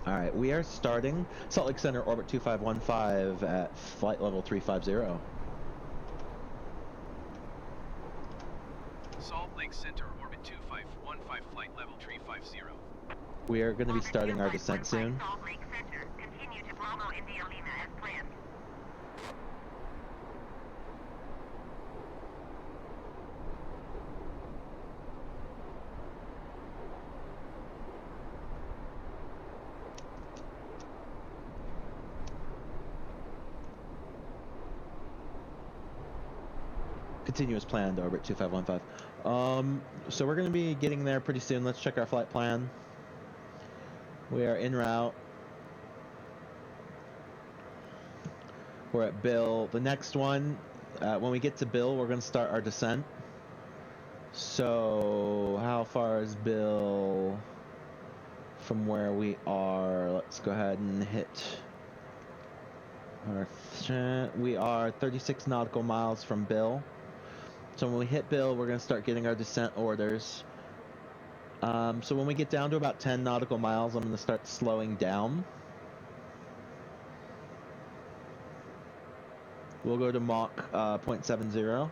Alright, we are starting Salt Lake Center, orbit 2515 at flight level 350. Salt Lake Center, orbit 2515, flight level 350. We are going to be starting our descent soon. Salt Lake Center. Continue to Bravo India Lima as planned. continue as planned, orbit 2515. So we're going to be getting there pretty soon. Let's check our flight plan. We are en route. We're at Bill. The next one, when we get to Bill, we're going to start our descent. So how far is Bill from where we are? Let's go ahead and hit our... We are 36 nautical miles from Bill. So when we hit Bill, we're going to start getting our descent orders. So when we get down to about 10 nautical miles, I'm going to start slowing down. We'll go to Mach 0.70.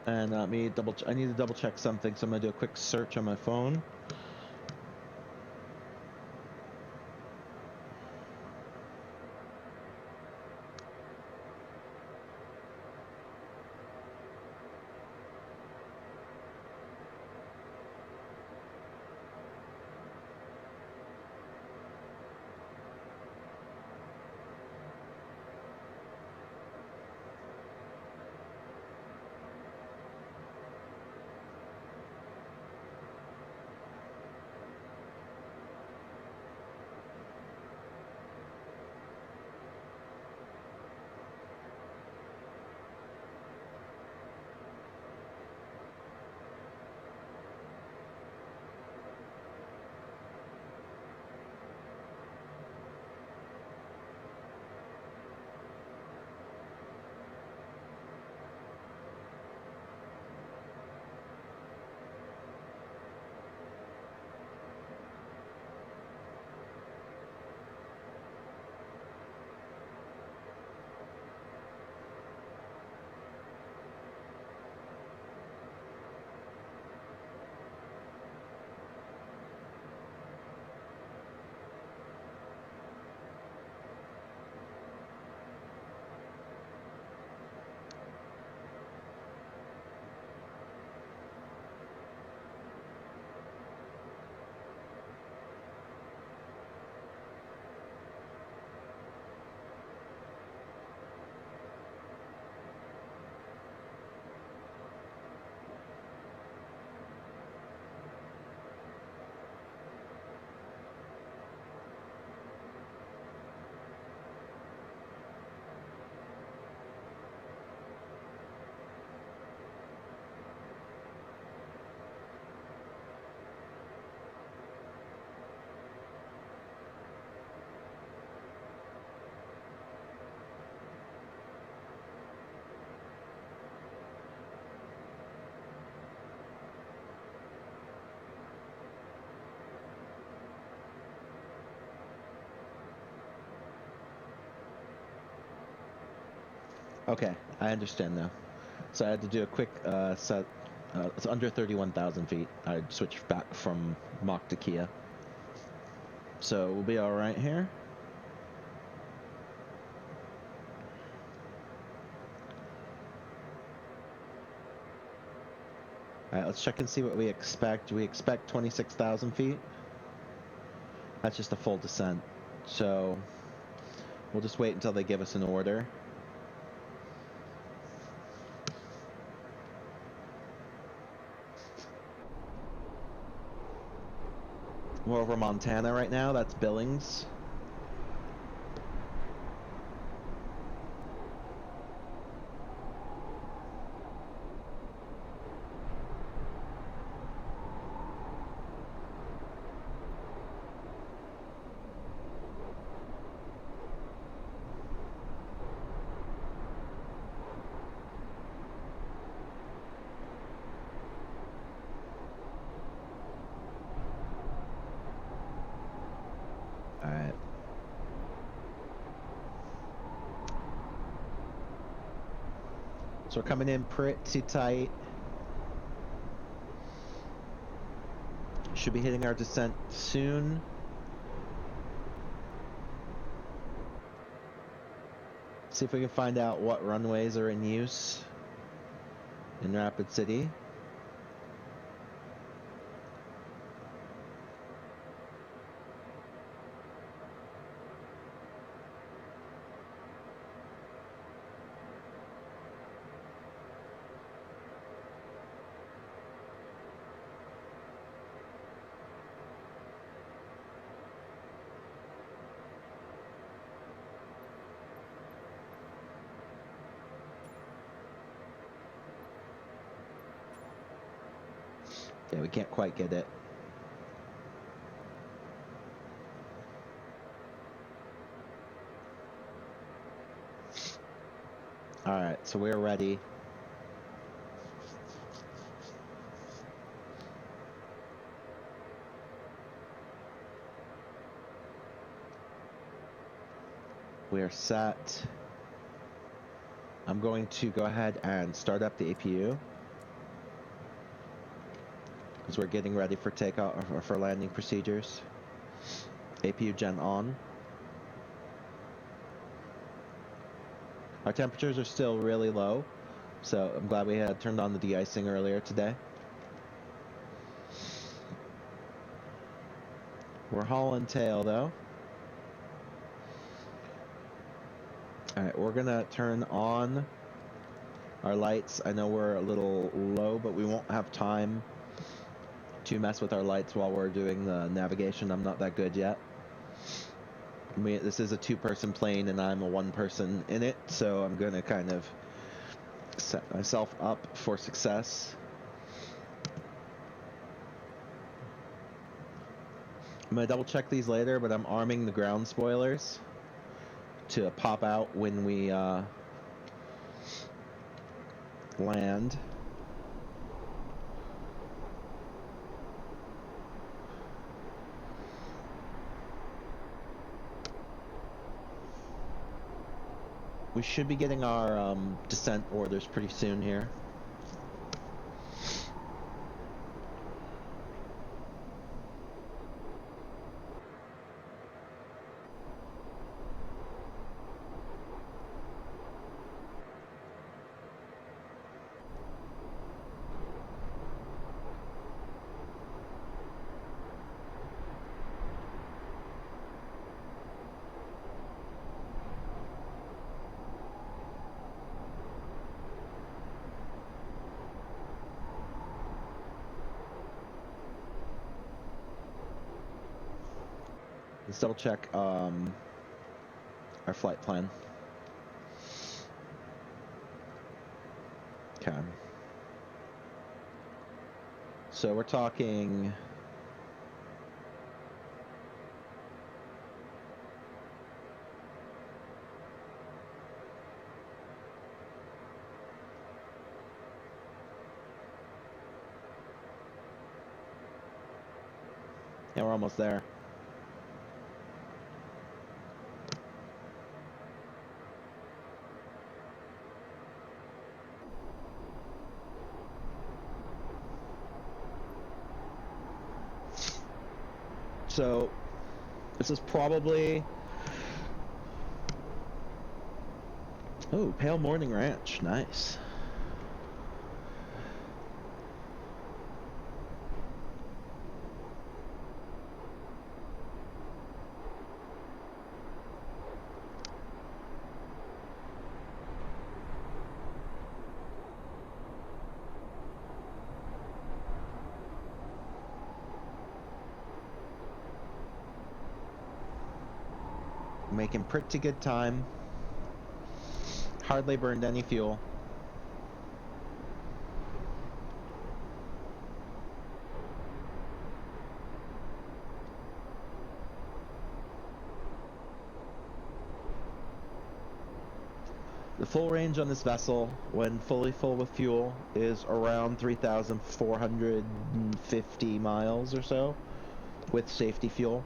And I need to double check something, so I'm going to do a quick search on my phone. Okay, I understand now. So I had to do a quick set. It's under 31,000 feet. I switched back from Mach to Kia. So we'll be alright here. Alright, let's check and see what we expect. We expect 26,000 feet. That's just a full descent. So we'll just wait until they give us an order. We're over Montana right now. That's Billings. Alright. So we're coming in pretty tight. Should be hitting our descent soon. see if we can find out what runways are in use in Rapid City. Yeah, we can't quite get it. Alright, so we're ready. We're set. I'm going to go ahead and start up the APU, because we're getting ready for takeoff or for landing procedures. APU gen on. Our temperatures are still really low, so I'm glad we had turned on the de-icing earlier today. We're hauling tail though. Alright, we're gonna turn on our lights. I know we're a little low, but we won't have time to mess with our lights while we're doing the navigation. I'm not that good yet. This is a two-person plane and I'm a one-person in it, so I'm gonna kind of set myself up for success. I'm gonna double check these later, but I'm arming the ground spoilers to pop out when we land. We should be getting our descent orders pretty soon here. Let's double check our flight plan. Okay. So we're talking yeah, we're almost there. So this is probably, oh, Pale Morning Ranch, nice. Making pretty good time. Hardly burned any fuel. The full range on this vessel, when fully full with fuel, is around 3,450 miles or so, with safety fuel.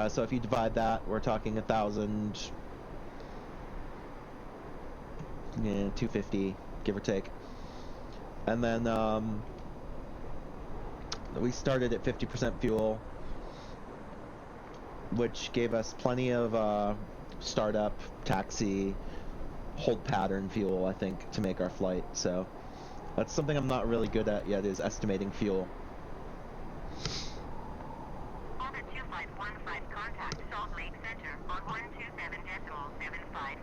So if you divide that, we're talking 1,000, 250, give or take. And then we started at 50% fuel, which gave us plenty of startup, taxi, hold pattern fuel, I think, to make our flight. So that's something I'm not really good at yet, is estimating fuel. Orbit 2515, contact Salt Lake Center on 127.75.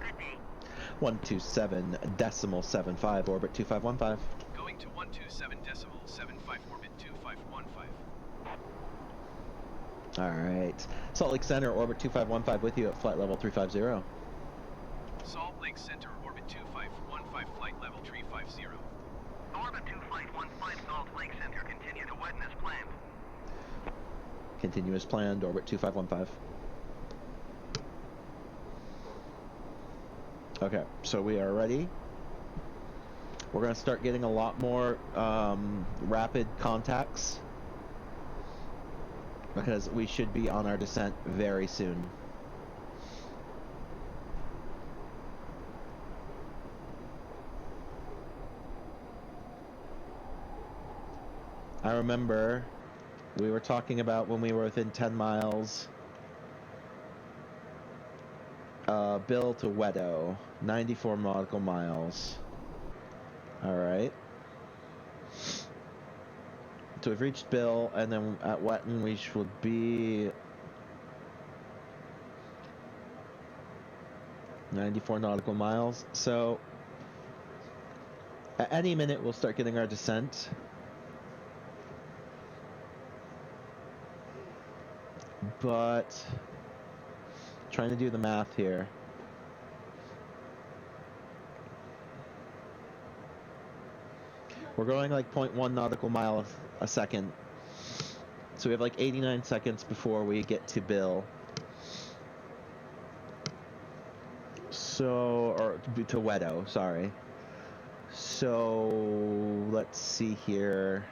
Good day. 127.75, orbit 2515. Going to 127.75, orbit 2515. Alright. Salt Lake Center, orbit 2515 with you at flight level 350. Salt Lake Center, orbit 2515, flight level 350. Orbit 2515, Salt Lake Center, continue to weten as planned. Continue as planned, orbit 2515. Okay, so we are ready. We're going to start getting a lot more rapid contacts, because we should be on our descent very soon. I remember we were talking about when we were within 10 miles. Bill to Wedo, 94 nautical miles. Alright. So we've reached Bill, and then at Wetton we should be 94 nautical miles. So at any minute we'll start getting our descent. But trying to do the math here. We're going like 0.1 nautical mile a second. So we have like 89 seconds before we get to Bill. So, or to Wedo, sorry. So, let's see here.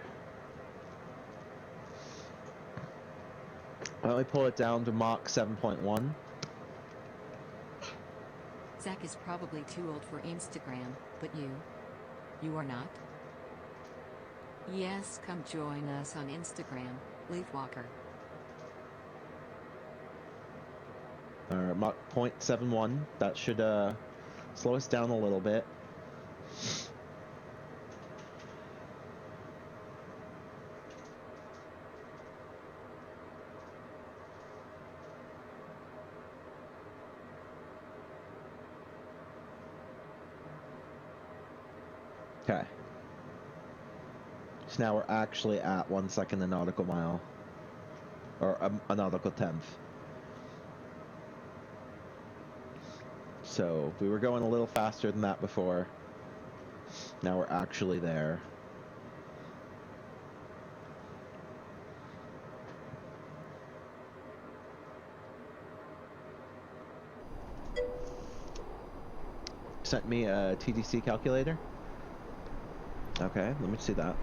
Why don't we pull it down to Mach 7.1? Zach is probably too old for Instagram, but you are not? Yes, come join us on Instagram, Leafwalker. Mach 0.71. That should slow us down a little bit. Okay. So now we're actually at 1 second a nautical mile. Or a nautical tenth. So we were going a little faster than that before. Now we're actually there. Sent me a TDC calculator. Okay, let me see that.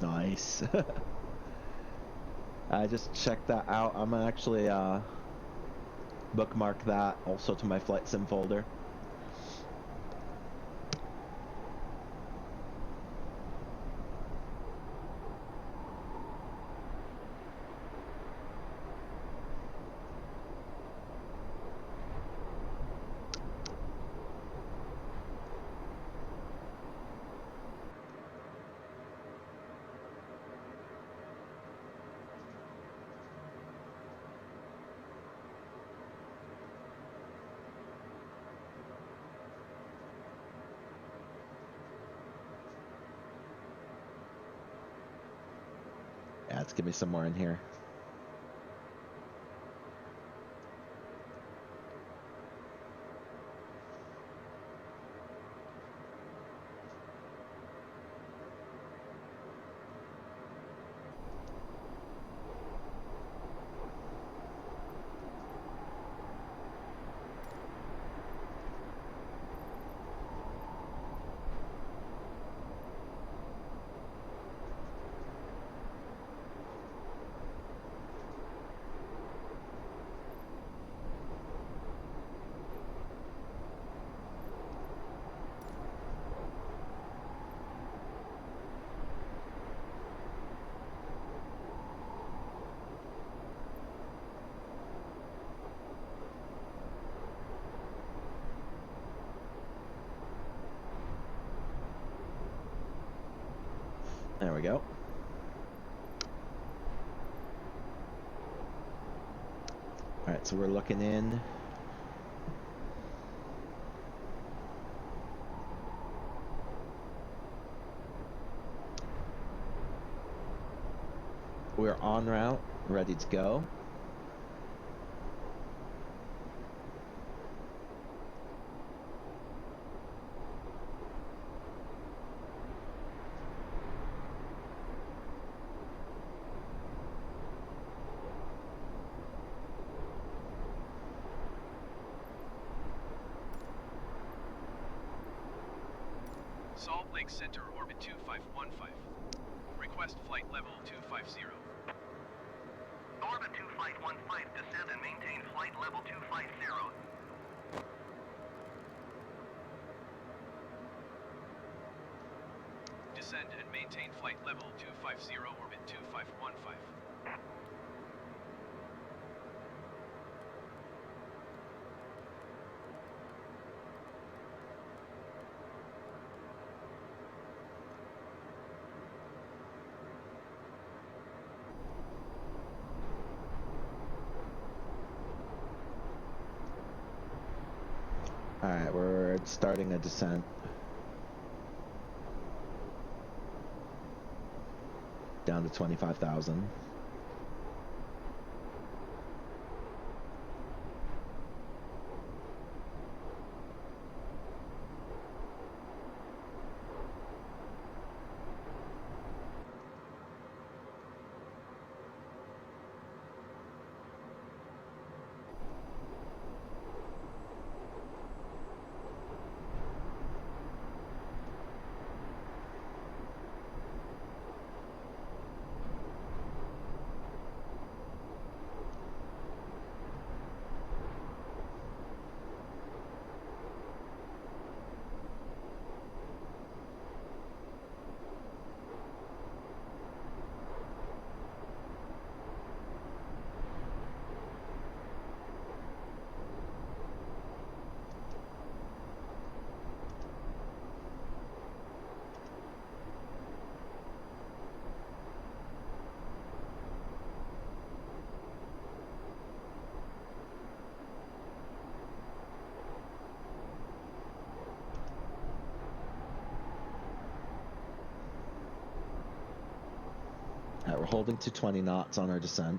Nice. I just checked that out. I'm gonna actually bookmark that also to my flight sim folder. Yeah, let's give me some more in here. There we go. Alright, so we're looking in. We're en route, ready to go. Salt Lake Center, orbit 2515. Request flight level 250. Orbit 2515, descend and maintain flight level 250. Descend and maintain flight level 250, orbit 2515. Alright, we're starting a descent. Down to 25,000. Alright, we're holding to 20 knots on our descent.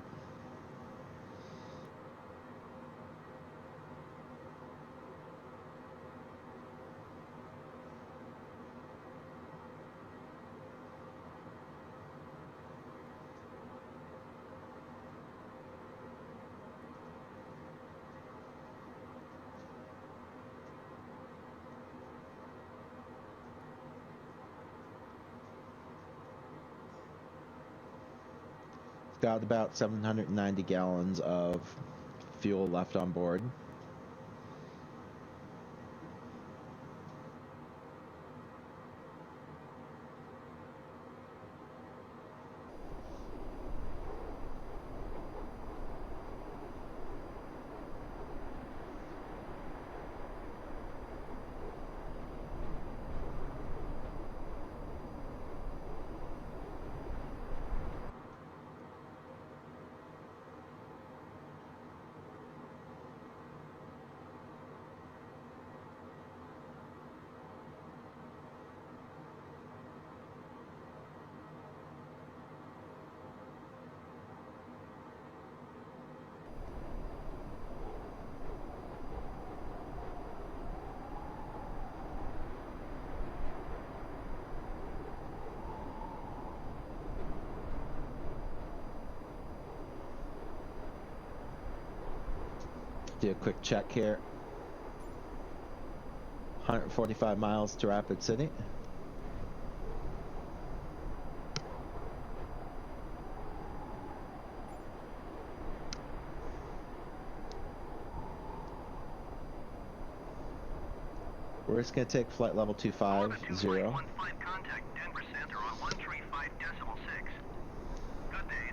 Got about 790 gallons of fuel left on board. Do a quick check here. 145 miles to Rapid City. We're just going to take flight level 250. 2515, contact Denver Center on 135.6. Good day.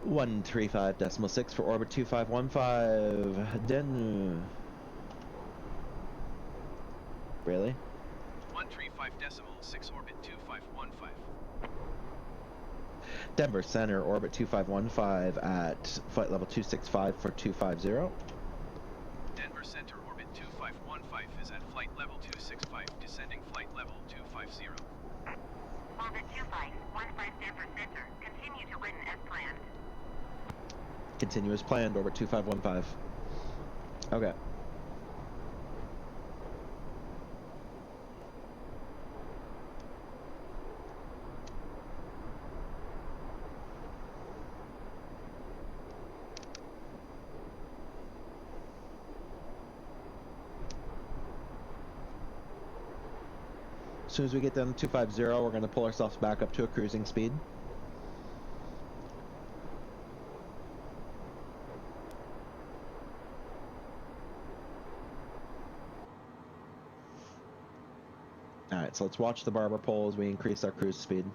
135.6 for orbit 2515. Really? 135.6 orbit 2515. Denver Center, orbit 2515 at flight level 265 for 250. Denver Center, orbit 2515 is at flight level 265, descending flight level 250. Orbit 2515 Denver Center. Continue to win as planned. Continue as planned, orbit 2515. Okay. As soon as we get down to 250, we're going to pull ourselves back up to a cruising speed. Alright, so let's watch the barber pole as we increase our cruise speed.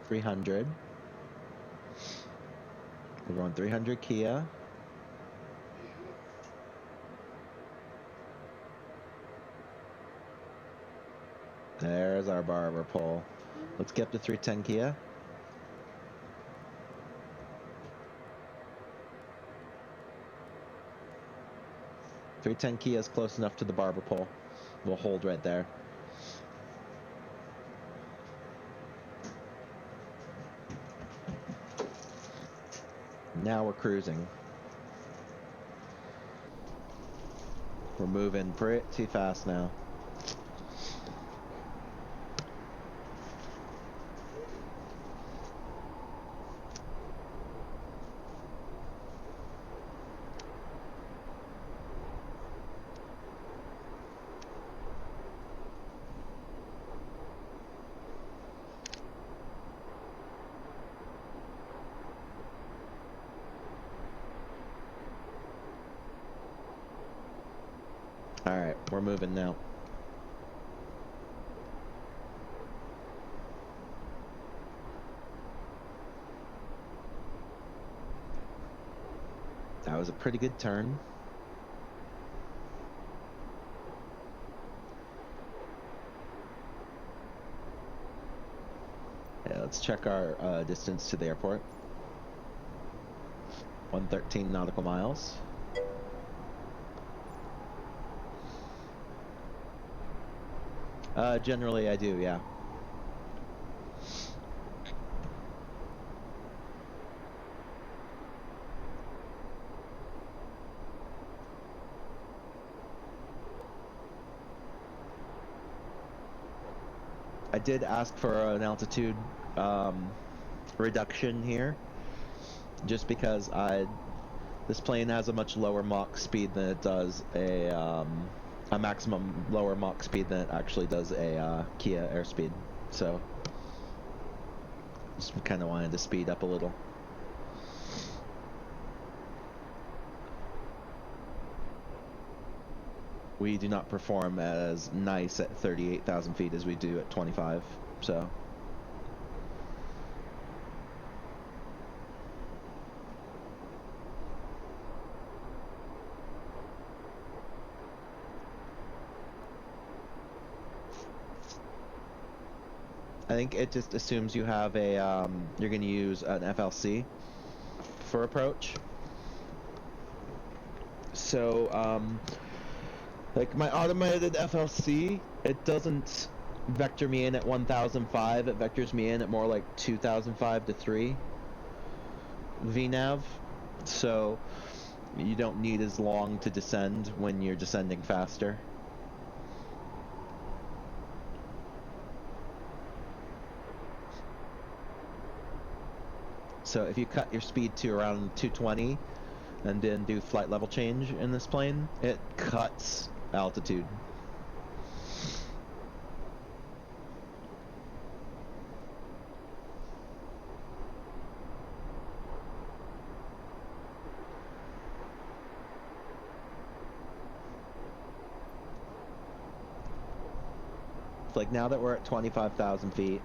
We're going 300 Kia. There's our barber pole. Let's get up to 310 Kia. .310 Kia is close enough to the barber pole. We'll hold right there. Now we're cruising. We're moving pretty fast now. Alright, we're moving now. That was a pretty good turn. Yeah, let's check our distance to the airport. 113 nautical miles. Generally I do, yeah. I did ask for an altitude reduction here, just because this plane has a much lower Mach speed than it does a maximum lower Mach speed than it actually does a Kia airspeed. So just kind of wanted to speed up a little. We do not perform as nice at 38,000 feet as we do at 25, so I think it just assumes you have a, you're going to use an FLC for approach. So, like my automated FLC, it doesn't vector me in at 1005, it vectors me in at more like 2005 to 3 VNAV. So you don't need as long to descend when you're descending faster. So if you cut your speed to around 220 and then do flight level change in this plane, it cuts altitude. Like now that we're at 25,000 feet,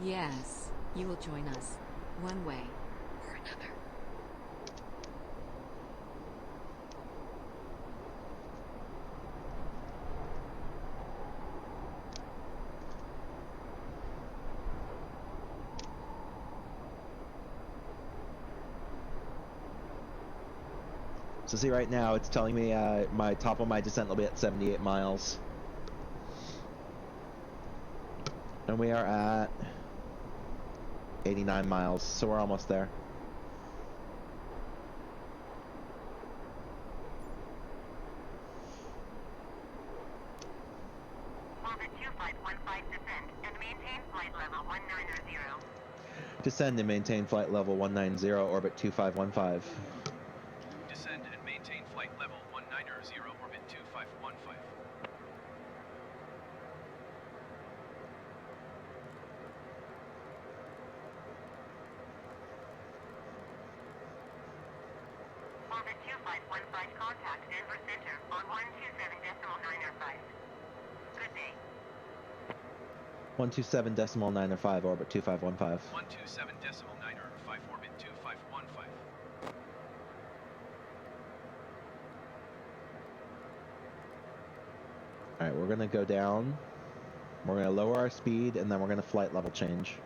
Yes, you will join us. One way or another. so see right now it's telling me my top of my descent will be at 78 miles. And we are at 89 miles, so we're almost there. Orbit 2515 descend and maintain flight level 190. Descend and maintain flight level 190, orbit 2515. Descend and maintain flight level 190, orbit 2515. Orbit 2515 contact Denver Center on 127.905. Good day. 127.905, orbit 2515. 127.905, orbit 2515. Alright, we're gonna go down. We're gonna lower our speed, and then we're gonna flight level change.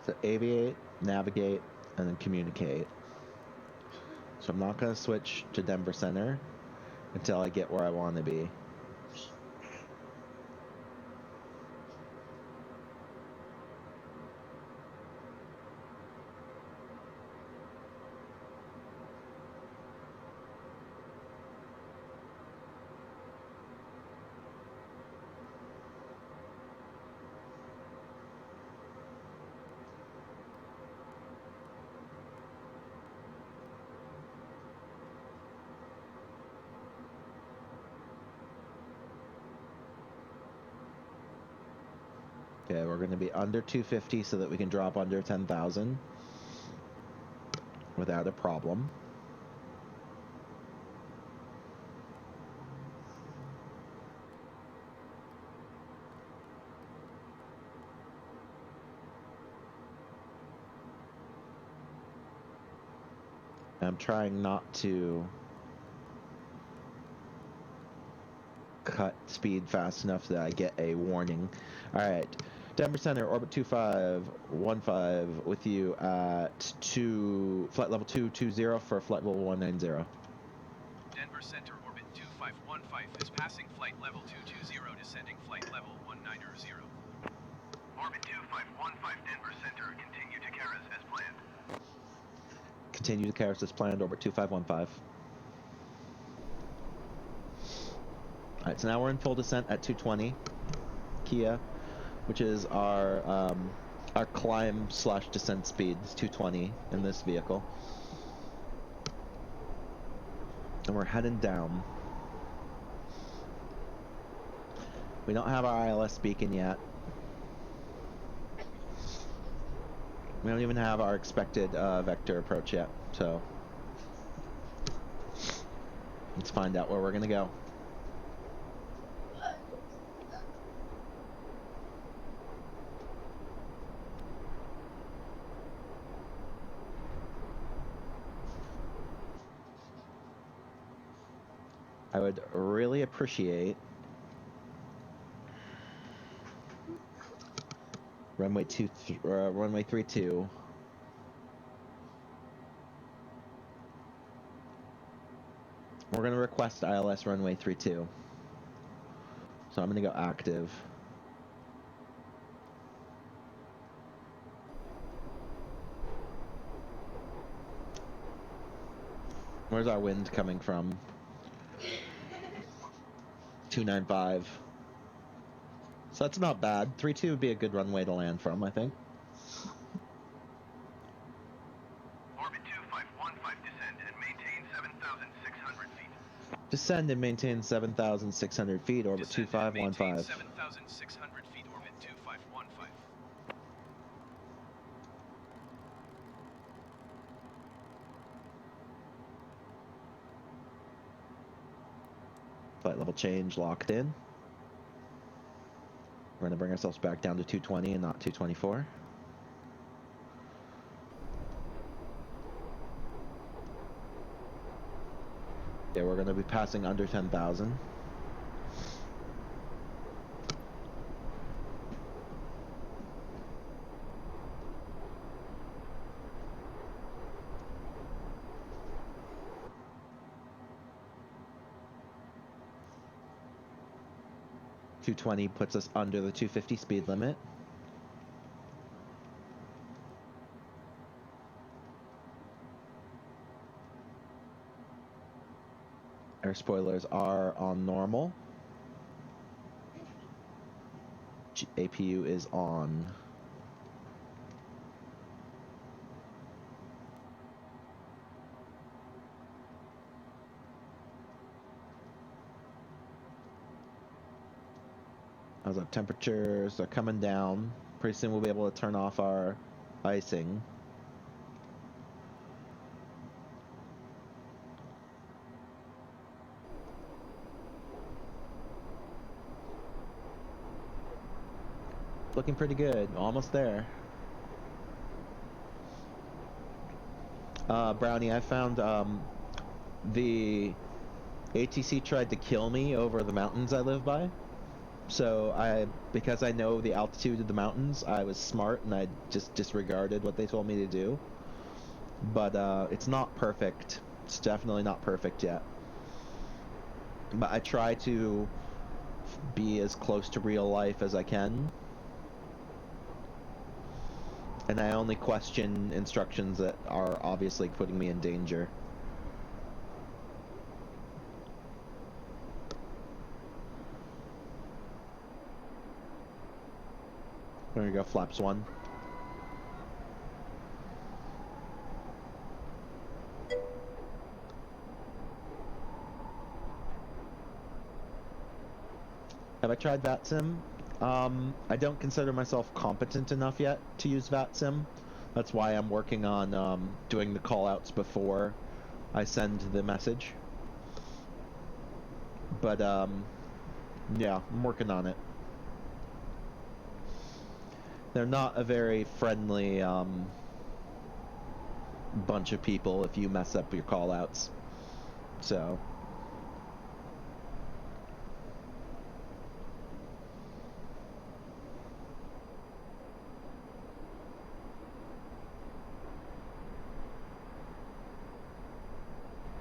So aviate, navigate, and then communicate. So I'm not going to switch to Denver Center until I get where I want to be. Okay, we're going to be under 250 so that we can drop under 10,000 without a problem. I'm trying not to cut speed fast enough that I get a warning. Alright, Denver Center, orbit 2515 with you at flight level 220 for flight level 190. Denver Center, orbit 2515 is passing flight level 220, descending flight level 190. Orbit 2515 Denver Center, continue to Karas as planned. Continue to Karas as planned, orbit 2515. Alright, so now we're in full descent at 220. Kia, which is our climb/descent speed is 220 in this vehicle. And we're heading down. We don't have our ILS beacon yet. We don't even have our expected vector approach yet, so let's find out where we're gonna go. I would really appreciate runway 32. We're gonna request ILS runway 32. So I'm gonna go active. Where's our wind coming from? 295. So that's not bad. 32 would be a good runway to land from, I think. Orbit 2515, descend and maintain 7,600 feet. Descend and maintain 7,600 feet, orbit Descend and 2515. maintain 7,600 feet, orbit 2515. Flight level change locked in. We're going to bring ourselves back down to 220 and not 224. Yeah, we're going to be passing under 10,000. .220 puts us under the 250 speed limit. Air spoilers are on normal. APU is on. How's our temperatures? They're coming down. Pretty soon we'll be able to turn off our icing. Looking pretty good. Almost there. Brownie, I found the ATC tried to kill me over the mountains I live by. So because I know the altitude of the mountains, I was smart and I just disregarded what they told me to do. But it's not perfect. It's definitely not perfect yet. But I try to be as close to real life as I can. And I only question instructions that are obviously putting me in danger. There we go, flaps 1. Have I tried VATSIM? I don't consider myself competent enough yet to use VATSIM. That's why I'm working on doing the callouts before I send the message. But yeah, I'm working on it. They're not a very friendly bunch of people if you mess up your callouts. So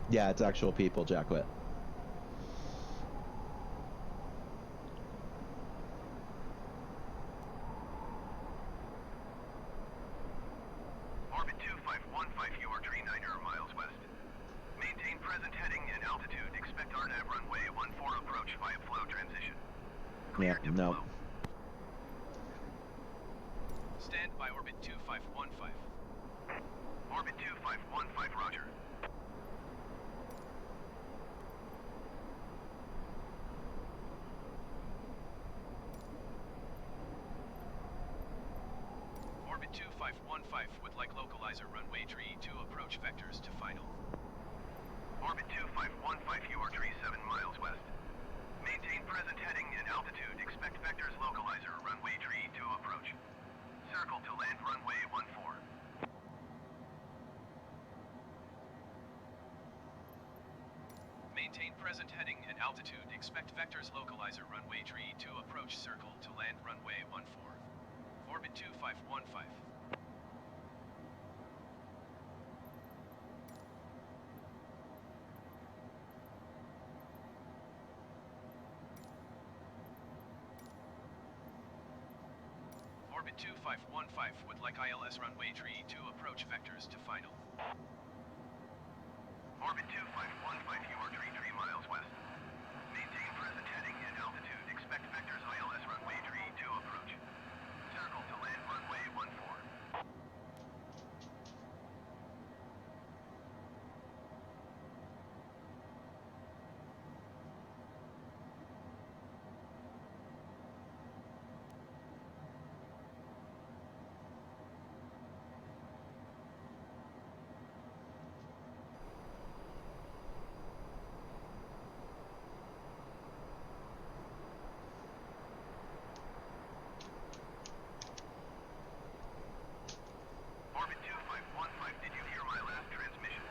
yeah, it's actual people, Jackwit. Orbit 2515, you are 39 miles west. Maintain present heading and altitude. Expect RNAV runway 14 approach via flow transition. Yeah, Clear to no. flow. 2515. Orbit 2515, roger. Orbit 2515 would like localizer runway tree 2 approach vectors to final. Orbit 2515, you are tree 7 miles west. Maintain present heading and altitude. Expect vectors localizer runway tree 2 approach. Circle to land runway 14. Maintain present heading and altitude. Expect vectors localizer runway tree 2 approach. Circle to land runway 14. Orbit 2515. Orbit 2515 would like ILS runway tree 2 approach vectors to final. Orbit 2515, you are tree 3 miles west. Maintain present heading and altitude. Expect vectors ILS runway tree 2 approach. Circle to land runway 14. Orbit 2515, did you hear my last transmission?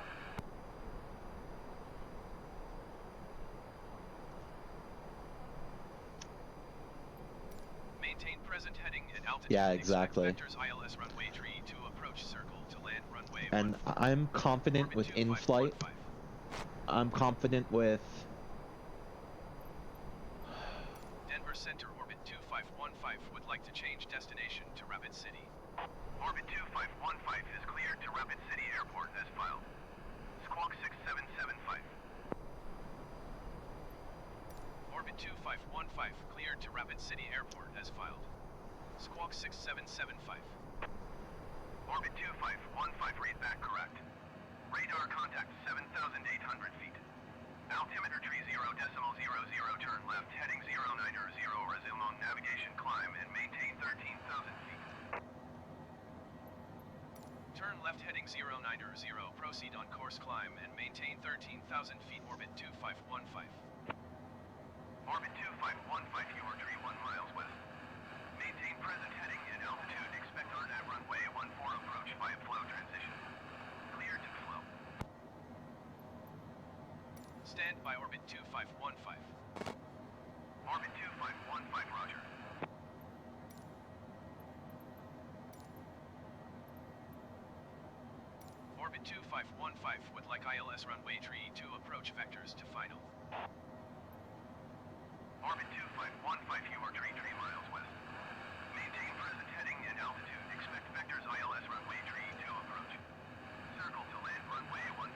Maintain present heading and altitude. Yeah, exactly. Expect vectors ILS runway tree 2 approach. Circle to land runway And 14. I'm confident Orbit with in-flight. 2515. I'm confident with... Denver Center Orbit 2515 would like to change destination to Rapid City. Orbit 2515 is cleared to Rapid City Airport as filed. Squawk 6775. Orbit 2515 cleared to Rapid City Airport as filed. Squawk 6775. Orbit 2515, read back correct. Radar contact 7,800 feet. Altimeter tree 0.00, turn left heading 090, resume on navigation, climb and maintain 13,000 feet. Turn left heading 090, proceed on course, climb and maintain 13,000 feet. Orbit 2515. Orbit 2515, you are tree 1 miles west. Maintain present heading and altitude. Expect RNAV runway 14 approach via flow transition. Clear to flow. Stand by Orbit 2515. Orbit 2515, roger. Orbit 2515 would like ILS runway tree 2 approach vectors to final. Orbit 2515, you are tree 3 miles west. Maintain present heading and altitude. Expect vectors ILS runway tree 2 approach. Circle to land runway 14.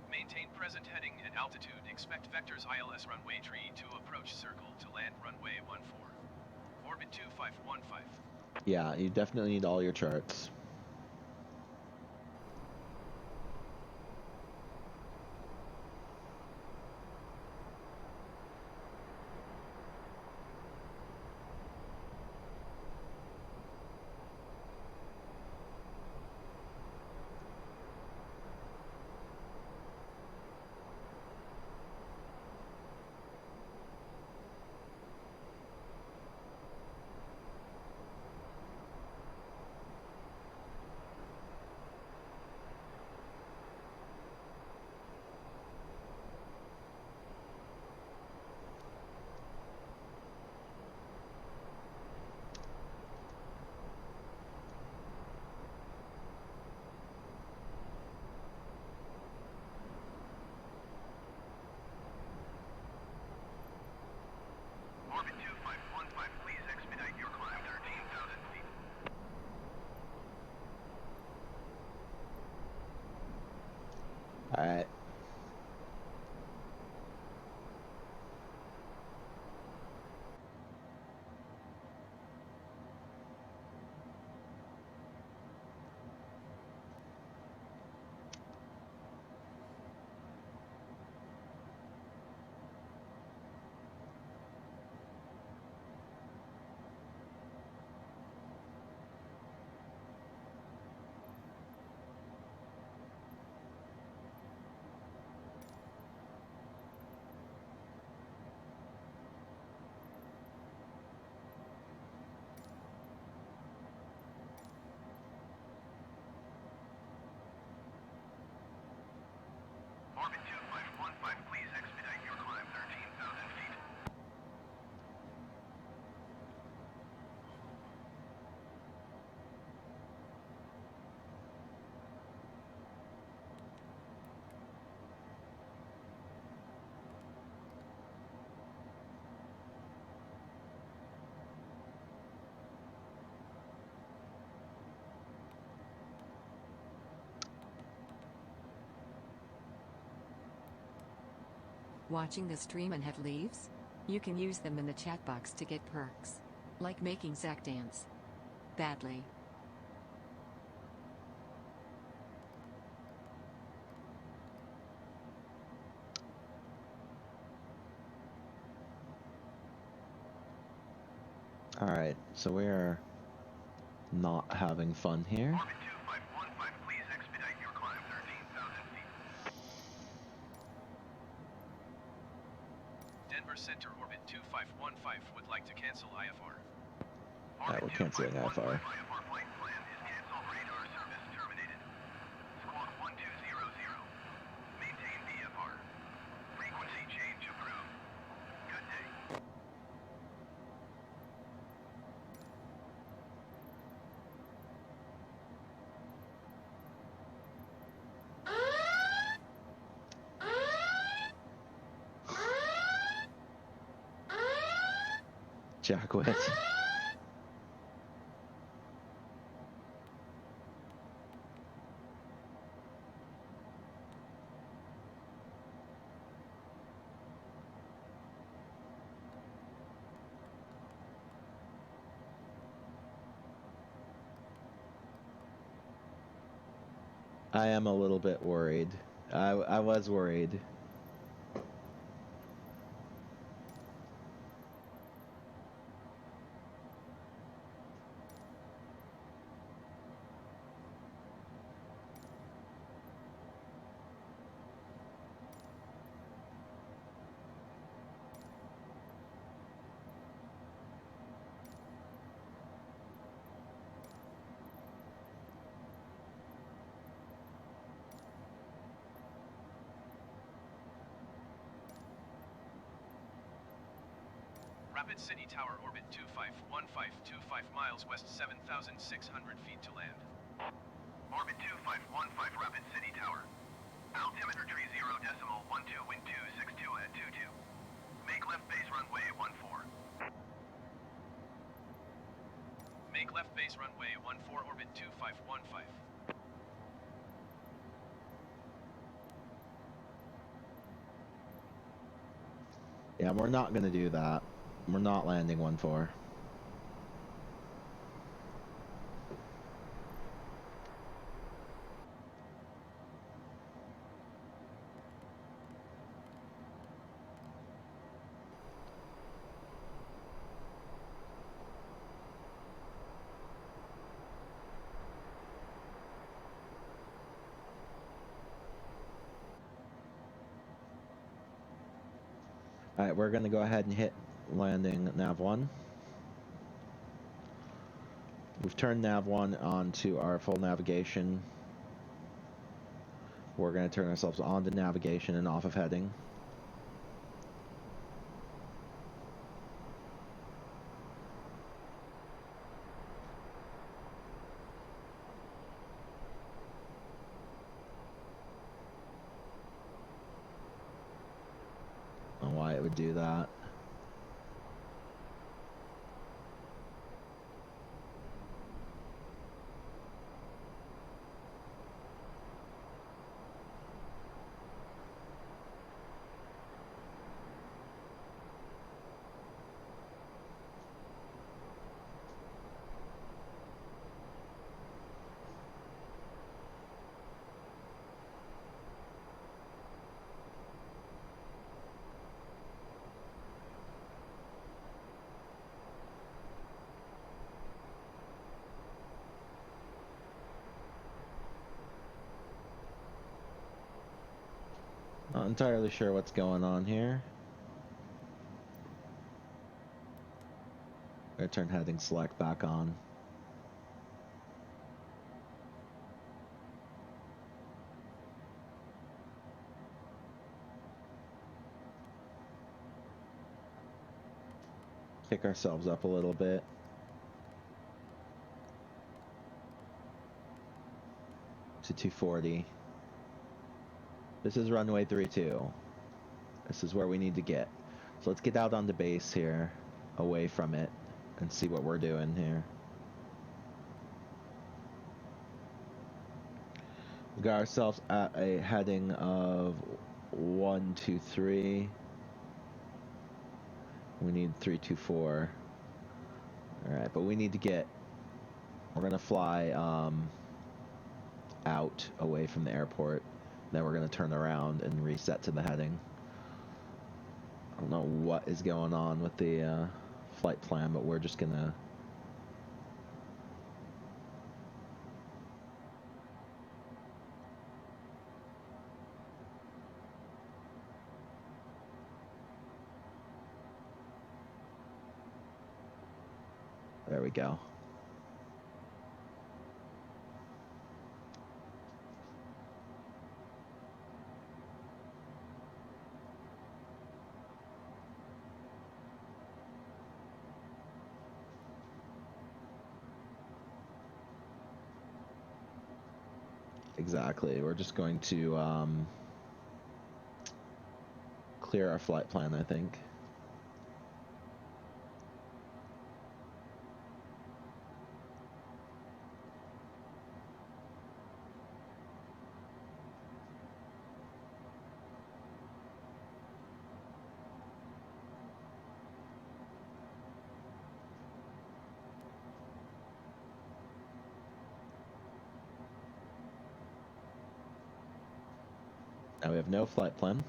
Maintain present heading and altitude. Expect vectors ILS runway tree 2 approach. Circle to land runway 14. Orbit 2515. Yeah, you definitely need all your charts. Watching the stream and have leaves? You can use them in the chat box to get perks. Like making Zach dance. Badly. Alright, so we're not having fun here. Orbit 2515, please expedite your climb 13,000 feet. Denver Center Orbit 2515 would like to cancel IFR. Alright, we're canceling IFR. IFR flight plan is canceled. Radar service terminated. Squawk 1200. Maintain VFR. Frequency change approved. Good day. Jackwit. I am a little bit worried. I was worried. Rapid City Tower Orbit 2515, 25 miles west, 7,600 feet to land. Orbit 2515, Rapid City Tower. Altimeter tree 0.12, wind 262 at 22. Make left base runway 14. Make left base runway 14, orbit 2515. Yeah, we're not gonna do that. We're not landing 1-4. Alright, we're gonna go ahead and hit landing nav 1. We've turned nav 1 on to our full navigation. We're gonna turn ourselves on to navigation and off of heading. I don't know why it would do that. Not entirely sure what's going on here. I'm gonna turn heading select back on. Kick ourselves up a little bit. To 240. This is runway 32. This is where we need to get. So let's get out on the base here, away from it, and see what we're doing here. We got ourselves at a heading of 123. We need 324. Alright, but we need to get... We're going to fly out away from the airport. Then we're going to turn around and reset to the heading. I don't know what is going on with the flight plan, but we're just going to... There we go. Exactly. We're just going to clear our flight plan, I think. Now we have no flight plan.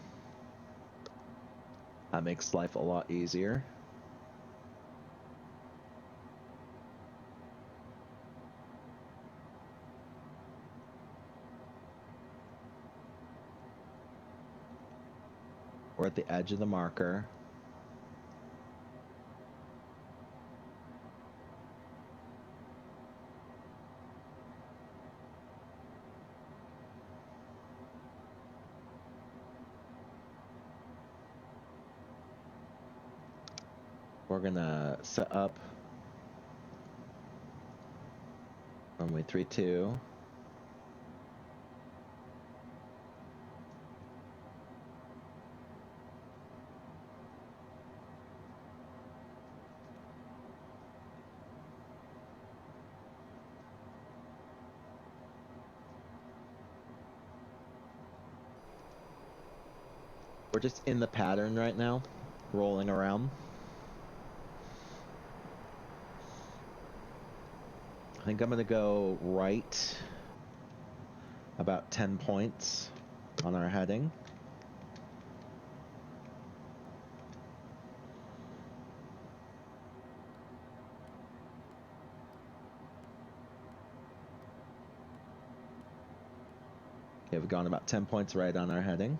That makes life a lot easier. We're at the edge of the marker. We're gonna set up runway 32. We're just in the pattern right now, rolling around. I think I'm gonna go right about 10 points on our heading. Okay, we've gone about 10 points right on our heading.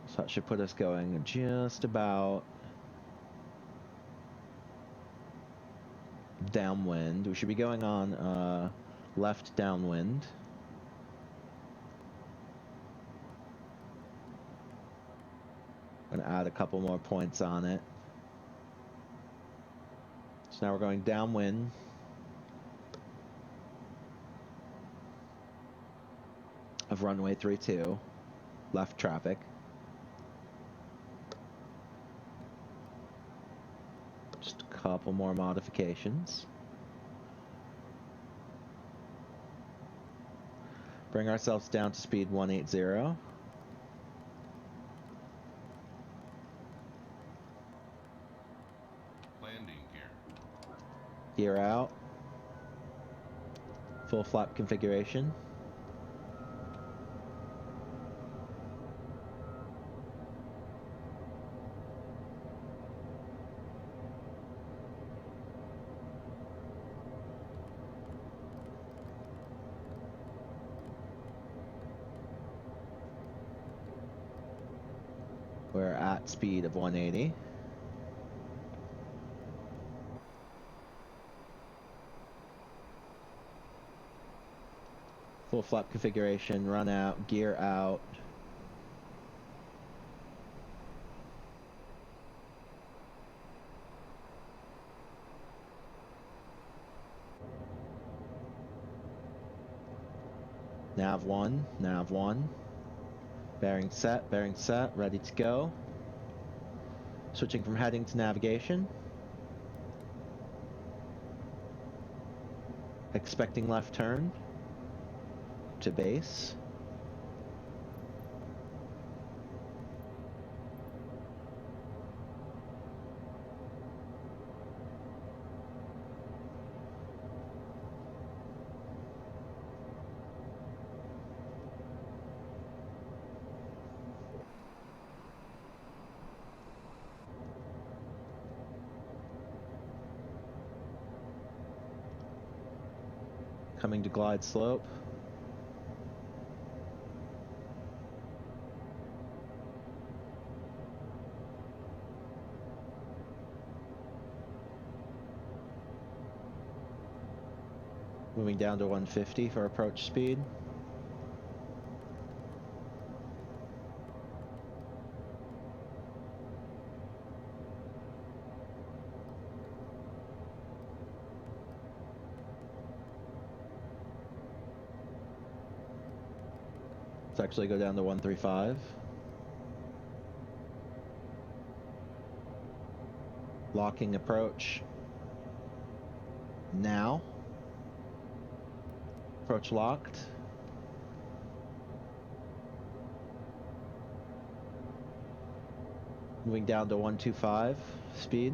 So that should put us going just about downwind. We should be going on left downwind. I'm gonna add a couple more points on it. So now we're going downwind. Of runway 32, left traffic. Just a couple more modifications. Bring ourselves down to speed 180. Landing gear. Gear out. Full flap configuration. We're at speed of 180. Full flap configuration, run out, gear out. Nav 1, nav 1. Bearing set, ready to go. Switching from heading to navigation. Expecting left turn to base. Coming to glide slope. Moving down to 150 for approach speed. Let's actually go down to 135. Locking approach. Now. Approach locked. Moving down to 125 speed.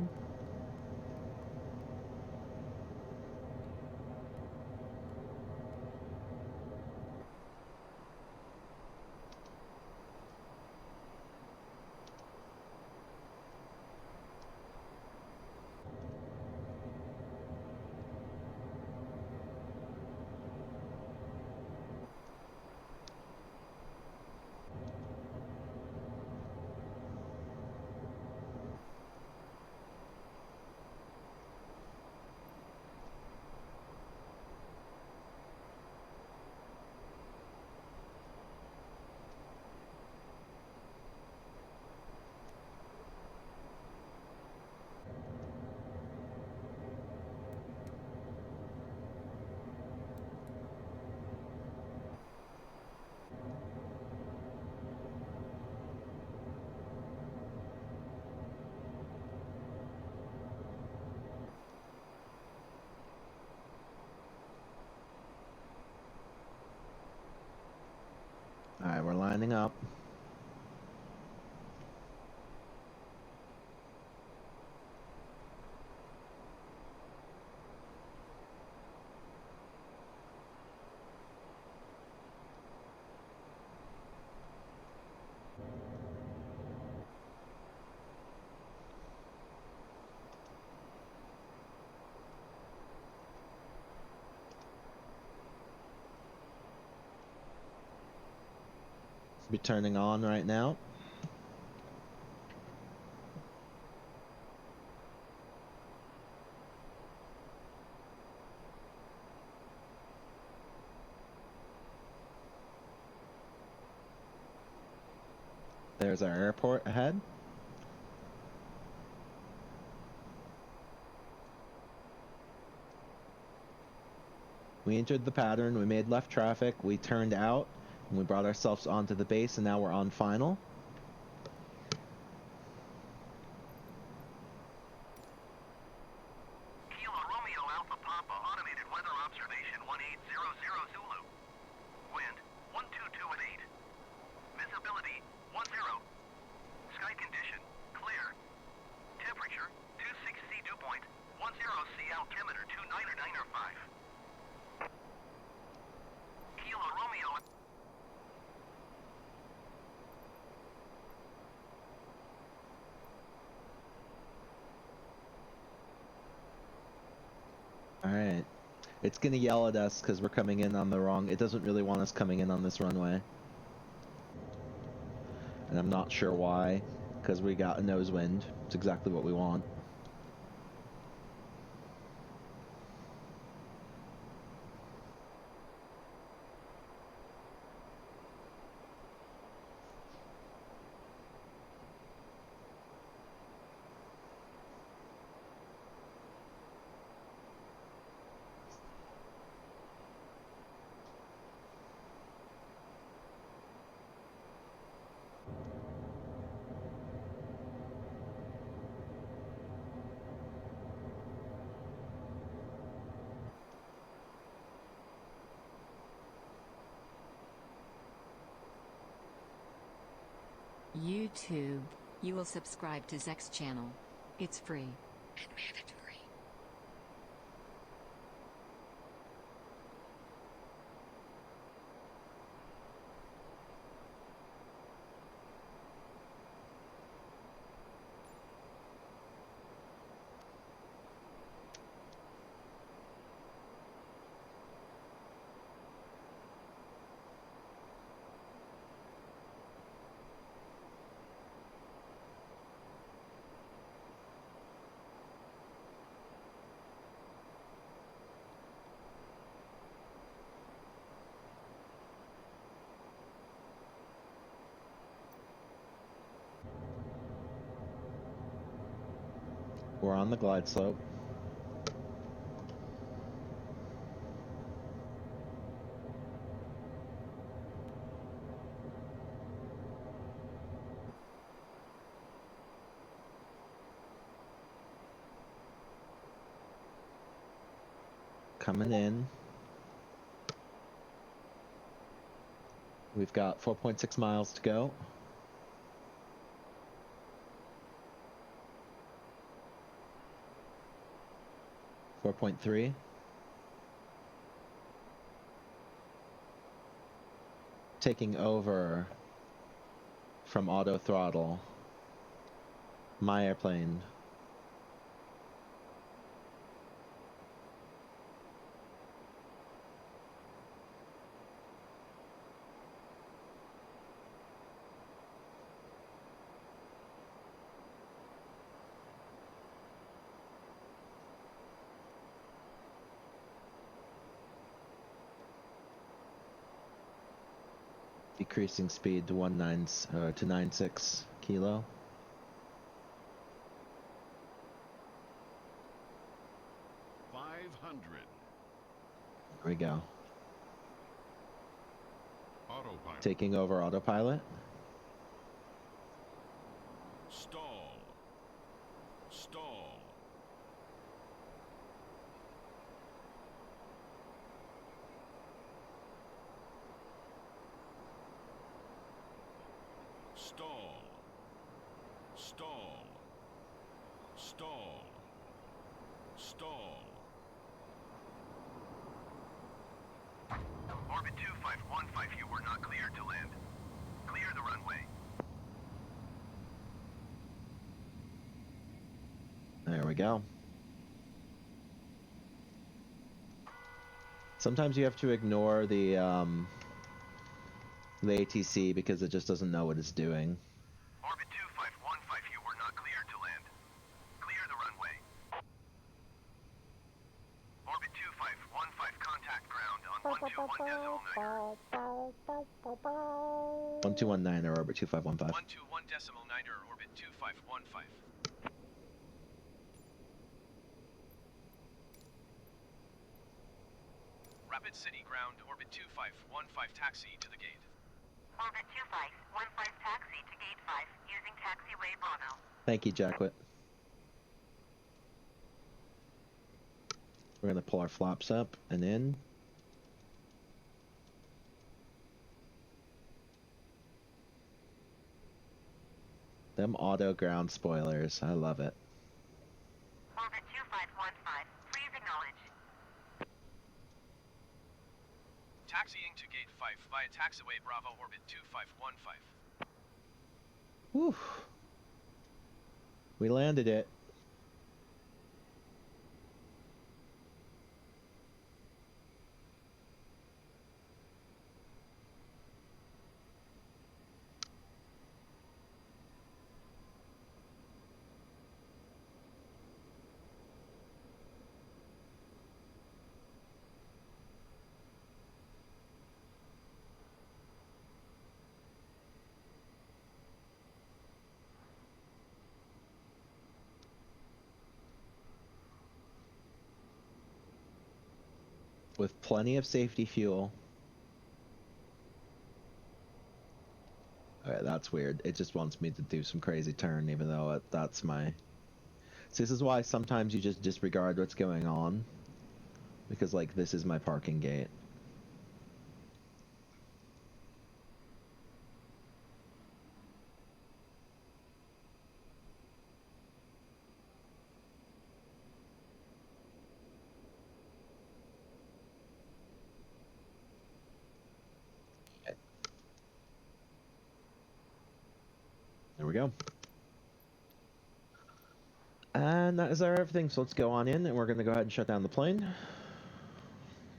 Alright, we're lining up. Be turning on right now. There's our airport ahead. We entered the pattern, we made left traffic, we turned out, and we brought ourselves onto the base, and now we're on final. Kilo Romeo Alpha Papa, automated weather observation 1800 Zulu. Wind 122 at 8. Visibility 10. Sky condition clear. Temperature 26 C dew point 10 C altimeter 299.5. Kilo Romeo. Alright. It's gonna yell at us because we're coming in on the wrong... It doesn't really want us coming in on this runway. And I'm not sure why, because we got a nose wind. It's exactly what we want. YouTube. You will subscribe to Zek's channel. It's free and mandatory. We're on the glide slope. Coming in. We've got 4.6 miles to go. .3. Taking over from auto throttle. My airplane. Decreasing speed to 96 kilo. Here we go. Autopilot. Taking over autopilot. Stall. Stall. Stall. Stall. Stall. Stall. Orbit 2515, you were not cleared to land. Clear the runway. There we go. Sometimes you have to ignore the ATC because it just doesn't know what it's doing. Orbit 2515, you were not cleared to land. Clear the runway. Orbit 2515, contact ground on 121.9. 1219 or orbit 2515. 121.9 orbit 2515. Rapid City ground, orbit 2515, taxi to the gate. Orbit 2515 taxi to gate 5 using taxiway Bravo. Thank you, Jackwit. We're gonna pull our flaps up and in. Them auto ground spoilers, I love it. Orbit 2515, please acknowledge. Taxiing to gate 5 via taxiway Bravo, orbit 2515. Whew. We landed it. With plenty of safety fuel. Alright, that's weird. It just wants me to do some crazy turn, even though that's my... So this is why sometimes you just disregard what's going on. Because, like, this is my parking gate. There we go. And that is our everything, so let's go on in, and we're going to go ahead and shut down the plane.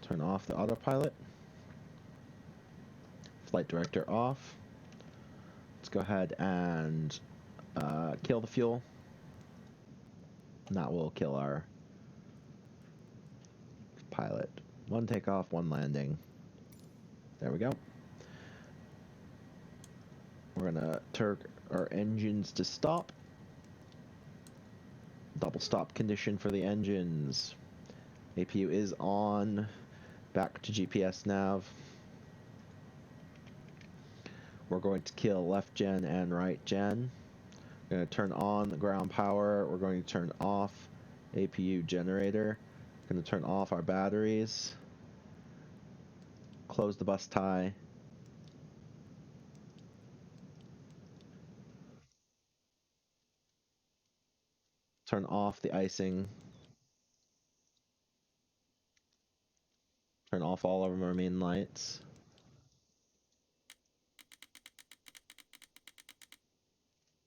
Turn off the autopilot. Flight director off. Let's go ahead and kill the fuel. And that will kill our pilot. One takeoff, one landing. There we go. We're going to turn our engines to stop. Double stop condition for the engines. APU is on. Back to GPS nav. We're going to kill left gen and right gen. We're going to turn on the ground power. We're going to turn off APU generator. We're going to turn off our batteries. Close the bus tie. Turn off the icing. Turn off all of our main lights.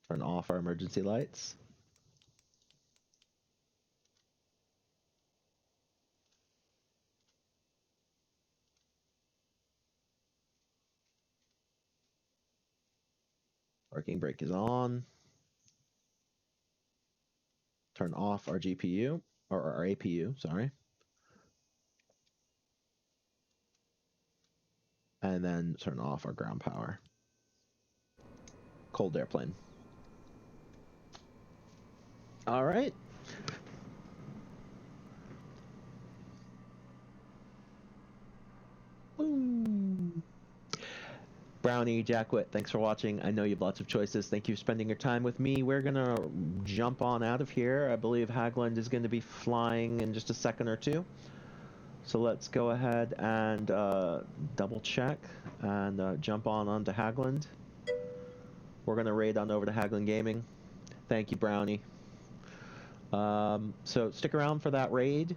Turn off our emergency lights. Parking brake is on. Turn off our GPU, or our APU, sorry. And then turn off our ground power. Cold airplane. All right. Woo. Brownie, Jackwit, thanks for watching. I know you have lots of choices. Thank you for spending your time with me. We're going to jump on out of here. I believe Hagland is going to be flying in just a second or two. So let's go ahead and double check and jump onto Hagland. We're going to raid on over to Hagland Gaming. Thank you, Brownie. So stick around for that raid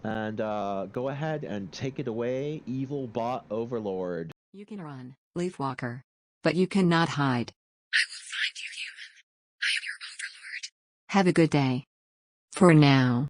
and go ahead and take it away, Evil Bot Overlord. You can run, Leaf Walker. But you cannot hide. I will find you, human. I am your overlord. Have a good day. For now.